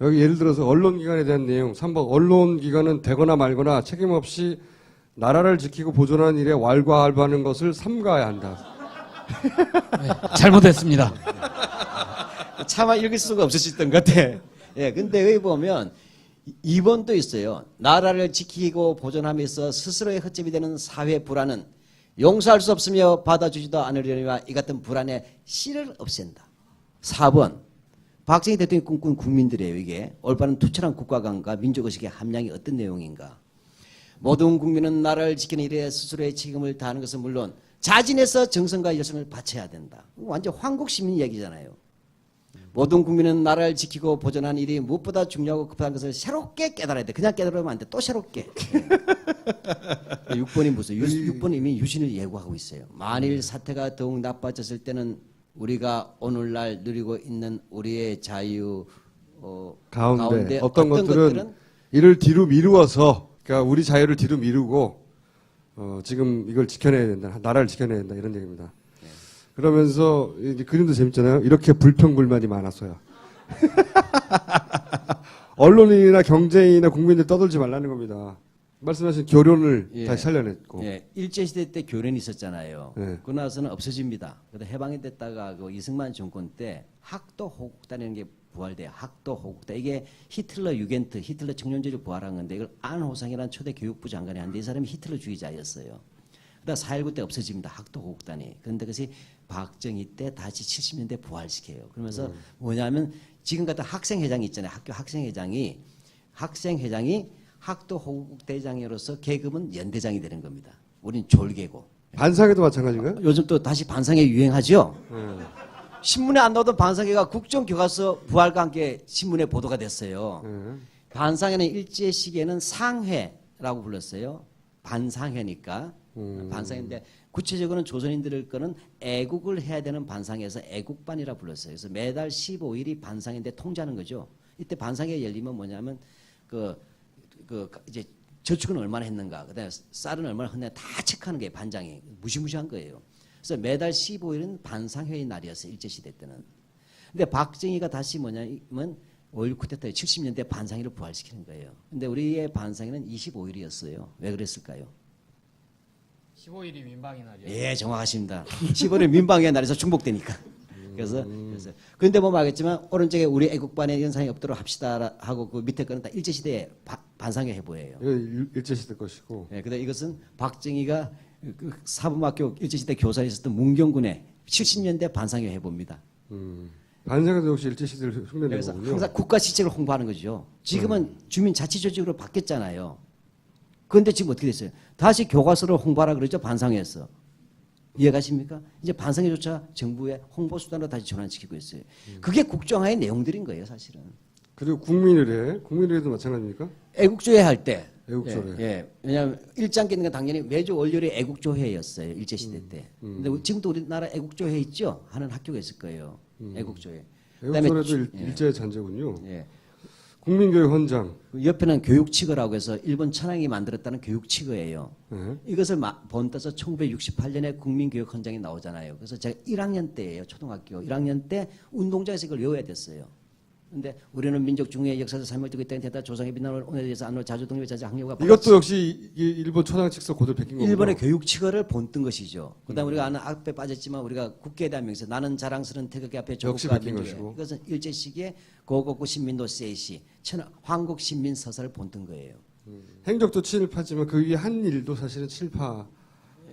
Speaker 1: 여기 예를 들어서 언론기관에 대한 내용 3번 언론기관은 되거나 말거나 책임없이 나라를 지키고 보존하는 일에 왈가왈부하는 것을 삼가해야 한다.
Speaker 3: 네, 잘못했습니다.
Speaker 2: 차마 읽을 수가 없으셨던 것 같아. 예, 근데 여기 보면 2번도 있어요. 나라를 지키고 보존하면서 스스로의 허점이 되는 사회 불안은 용서할 수 없으며 받아주지도 않으려니와 이 같은 불안의 씨를 없앤다. 4번. 박정희 대통령이 꿈꾼 국민들이에요. 이게 올바른 투철한 국가관과 민족의식의 함량이 어떤 내용인가. 모든 국민은 나라를 지키는 일에 스스로의 책임을 다하는 것은 물론 자진해서 정성과 열심을 바쳐야 된다. 완전 황국시민 얘기잖아요. 모든 국민은 나라를 지키고 보존하는 일이 무엇보다 중요하고 급한 것을 새롭게 깨달아야 돼. 그냥 깨달으면 안 돼. 또 새롭게. 6번이 무슨 6번 이미 유신을 예고하고 있어요. 만일 사태가 더욱 나빠졌을 때는 우리가 오늘날 누리고 있는 우리의 자유
Speaker 1: 가운데 어떤 것들은 이를 뒤로 미루어서 그러니까 우리 자유를 뒤로 미루고 지금 이걸 지켜내야 된다. 나라를 지켜내야 된다. 이런 얘기입니다. 그러면서 이제 그림도 재밌잖아요. 이렇게 불평불만이 많았어요. 언론인이나 경제인이나 국민들 떠들지 말라는 겁니다. 말씀하신 교련을
Speaker 2: 예.
Speaker 1: 다시 살려냈고.
Speaker 2: 예, 일제시대 때 교련이 있었잖아요.
Speaker 1: 예.
Speaker 2: 그러고 나서는 없어집니다. 그래서 해방이 됐다가 그 이승만 정권 때 학도 호국단이라는 게 부활돼요. 학도 호국단. 이게 히틀러 유겐트, 히틀러 청년제를 부활한 건데 이걸 안호상이라는 초대 교육부 장관이 한데 이 사람이 히틀러 주의자였어요. 그러다 4.19 때 없어집니다. 학도 호국단이. 그런데 그것이 박정희 때 다시 70년대 부활시켜요. 그러면서 뭐냐면 지금 같은 학생회장이 있잖아요. 학교 학생회장이 학도 호국대장으로서 계급은 연대장이 되는 겁니다. 우린 졸개고.
Speaker 1: 반상회도 마찬가지인가요?
Speaker 2: 요즘 또 다시 반상회 유행하죠. 신문에 안 나오던 반상회가 국정교과서 부활과 함께 신문에 보도가 됐어요. 반상회는 일제 시기에는 상회라고 불렀어요. 반상회니까. 반상회인데 구체적으로는 조선인들을 거는 애국을 해야 되는 반상회에서 애국반이라 불렀어요. 그래서 매달 15일이 반상회인데 통제하는 거죠. 이때 반상회 열리면 뭐냐면 이제 저축은 얼마나 했는가, 그다음에 쌀은 얼마나 했는가 다 체크하는 거예요. 반장이 무시무시한 거예요. 그래서 매달 15일은 반상회의 날이었어요. 일제시대 때는. 근데 박정희가 다시 뭐냐면 5.16 쿠데타에 70년대 반상회를 부활시키는 거예요. 근데 우리의 반상회는 25일이었어요. 왜 그랬을까요?
Speaker 3: 15일이 민방위 날이요.
Speaker 2: 예, 정확하십니다. 15일 민방위의 날에서 중복되니까. 그래서 그런데 뭐 말겠지만 오른쪽에 우리 애국반의 연상이 없도록 합시다 하고 그 밑에 거는 다 일제시대의 반상회 해보예요.
Speaker 1: 이거 일제시대 것이고.
Speaker 2: 예, 근데 이것은 박정희가 그 사범학교 일제시대 교사에 있었던 문경군의 70년대 반상회 해봅니다.
Speaker 1: 반상회도 역시 일제시대를 흉내내는
Speaker 2: 그래서
Speaker 1: 거군요.
Speaker 2: 항상 국가 시책을 홍보하는 거죠. 지금은 주민자치조직으로 바뀌었잖아요. 그런데 지금 어떻게 됐어요? 다시 교과서를 홍보하라 그러죠. 반상회에서. 이해가십니까? 이제 반상회조차 정부의 홍보수단으로 다시 전환시키고 있어요. 그게 국정화의 내용들인 거예요, 사실은.
Speaker 1: 그리고 국민의례도 마찬가지입니까?
Speaker 2: 애국조회 할 때.
Speaker 1: 애국조회.
Speaker 2: 예. 왜냐하면 일장 끼는 건 당연히 매주 월요일에 애국조회였어요. 일제시대 때. 근데 지금도 우리나라 애국조회 있죠? 하는 학교가 있을 거예요. 애국조회.
Speaker 1: 애국조회도 일제 잔재군요.
Speaker 2: 예.
Speaker 1: 국민교육 헌장.
Speaker 2: 그 옆에는 교육치거라고 해서 일본 천황이 만들었다는 교육치거예요.
Speaker 1: 네.
Speaker 2: 이것을 본따서 1968년에 국민교육 헌장이 나오잖아요. 그래서 제가 1학년 때예요. 초등학교 1학년 때 운동장에서 이걸 외워야 됐어요. 근데 우리는 민족 중의 역사적 삶을 두고 있다는 데다 조상의 빛나는 오늘에 대해서 안으로 자주 독립의 자주 학력과
Speaker 1: 이것도 역시 일본 초당 직서 고대로 베낀 거군요.
Speaker 2: 일본의 교육치거를 본뜬 것이죠. 그다음 우리가 아는 앞에 빠졌지만 우리가 국기에 대한 명세 나는 자랑스러운 태극기 앞에
Speaker 1: 역시
Speaker 2: 조국과
Speaker 1: 베낀
Speaker 2: 민족의
Speaker 1: 것이고.
Speaker 2: 이것은 일제 시기에 고고구 신민도 세이시 한국 신민 서사를 본뜬 거예요.
Speaker 1: 행적도 친일파지만 그 위에 한 일도 사실은 친일파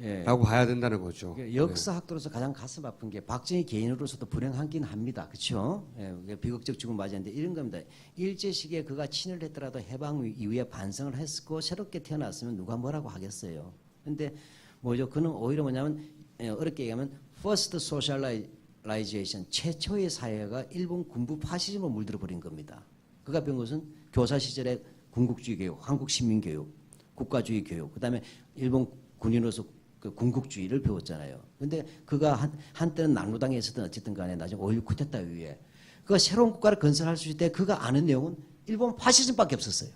Speaker 2: 예.
Speaker 1: 봐야 된다는 거죠.
Speaker 2: 역사학도로서 가장 가슴 아픈 게 박정희 개인으로서도 불행하긴 합니다. 그렇죠? 예, 비극적 죽음 맞이했는데 이런 겁니다. 일제 시기에 그가 친을 했더라도 해방 이후에 반성을 했고 새롭게 태어났으면 누가 뭐라고 하겠어요. 근데 뭐죠? 그는 오히려 뭐냐면 어렵게 얘기하면 first socialization 최초의 사회가 일본 군부 파시즘으로 물들어 버린 겁니다. 그가 배운 것은 교사 시절에 군국주의 교육, 한국 시민 교육, 국가주의 교육, 그다음에 일본 군인으로서 그 군국주의를 배웠잖아요. 근데 그가 한때는 낙로당에 있었던 어쨌든 간에 나중에 5.16 쿠데타 이후에 그가 새로운 국가를 건설할 수 있을 때 그가 아는 내용은 일본 파시즘밖에 없었어요.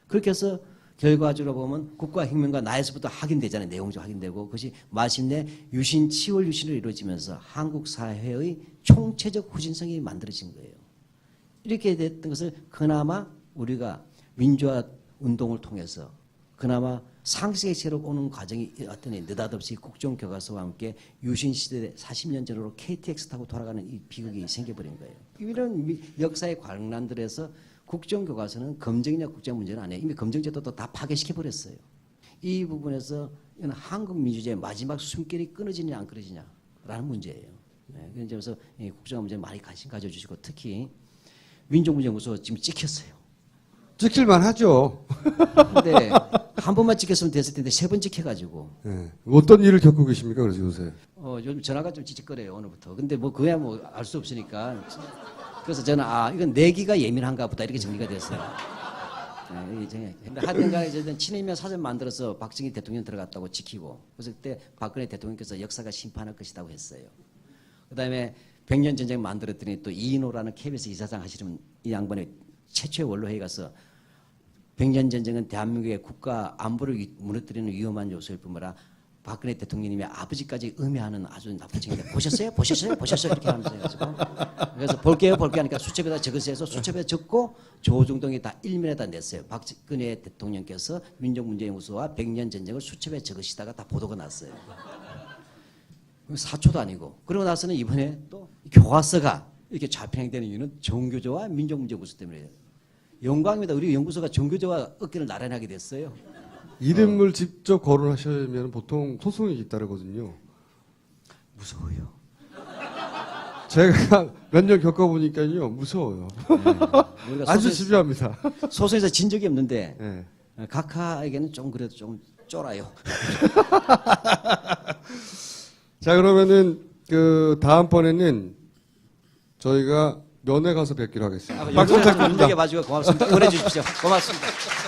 Speaker 2: 그렇게 해서 결과적으로 보면 국가혁명과 나에서부터 확인되잖아요. 내용적으로 확인되고 그것이 마침내 유신, 10월 유신으로 이루어지면서 한국 사회의 총체적 후진성이 만들어진 거예요. 이렇게 됐던 것을 그나마 우리가 민주화 운동을 통해서 그나마 상식의 채로 오는 과정이 어떤 느닷없이 국정교과서와 함께 유신시대 40년 전으로 KTX 타고 돌아가는 이 비극이 생겨버린 거예요. 이런 역사의 관람들에서 국정교과서는 검증이냐 국정 문제는 아니에요. 이미 검증제도도 다 파괴시켜버렸어요. 이 부분에서 이건 한국 민주주의의 마지막 숨결이 끊어지냐 안 끊어지냐라는 문제예요. 네, 그래서 이 국정 문제에 많이 관심 가져주시고 특히 민족문제연구소 지금 찍혔어요.
Speaker 1: 찍힐만 하죠.
Speaker 2: 근데 한 번만 찍혔으면 됐을 텐데 세 번 찍혀가지고.
Speaker 1: 네. 어떤 일을 겪고 계십니까? 그래서 요새.
Speaker 2: 요즘 전화가 좀 찌직거려요 오늘부터. 근데 뭐 그야 뭐 알 수 없으니까. 그래서 저는 이건 내기가 예민한가 보다 이렇게 정리가 됐어요. 네, 근데 하여튼간에 저는 친이면 사전 만들어서 박정희 대통령 들어갔다고 지키고 그래서 그때 박근혜 대통령께서 역사가 심판할 것이라고 했어요. 그다음에 100년 전쟁 만들었더니 또 이인호라는 KBS 이사장 하시는 이 양반이 최초의 원로회의 가서 100년 전쟁은 대한민국의 국가 안보를 무너뜨리는 위험한 요소일 뿐더러 박근혜 대통령님의 아버지까지 음해하는 아주 나쁜 책인데 보셨어요? 이렇게 하면서 해가지고 그래서 볼게요 하니까 수첩에다 적으세요 해서 수첩에 적고 조중동이 다 일면에다 냈어요. 박근혜 대통령께서 민족문제연구소와 100년 전쟁을 수첩에 적으시다가 다 보도가 났어요. 사초도 아니고 그러고 나서는 이번에 또 교과서가 이렇게 좌편향되는 이유는 정교조와 민족문제연구소 때문이에요. 영광입니다. 우리 연구소가 정교조와 어깨를 나란하게 됐어요.
Speaker 1: 이름을 직접 거론하시면 보통 소송이 잇따르거든요.
Speaker 2: 무서워요.
Speaker 1: 제가 몇 년 겪어보니까요, 무서워요.
Speaker 2: 네.
Speaker 1: 아주 집요합니다.
Speaker 2: 소송에서 진 적이 없는데
Speaker 1: 네.
Speaker 2: 각하에게는 좀 그래도 좀 쫄아요.
Speaker 1: 자, 그러면은 그 다음번에는 저희가 면회 가서 뵙기로 하겠습니다. 박수 부탁드립니다.
Speaker 2: 눈여겨봐주고 고맙습니다. 응원해 주십시오. 고맙습니다.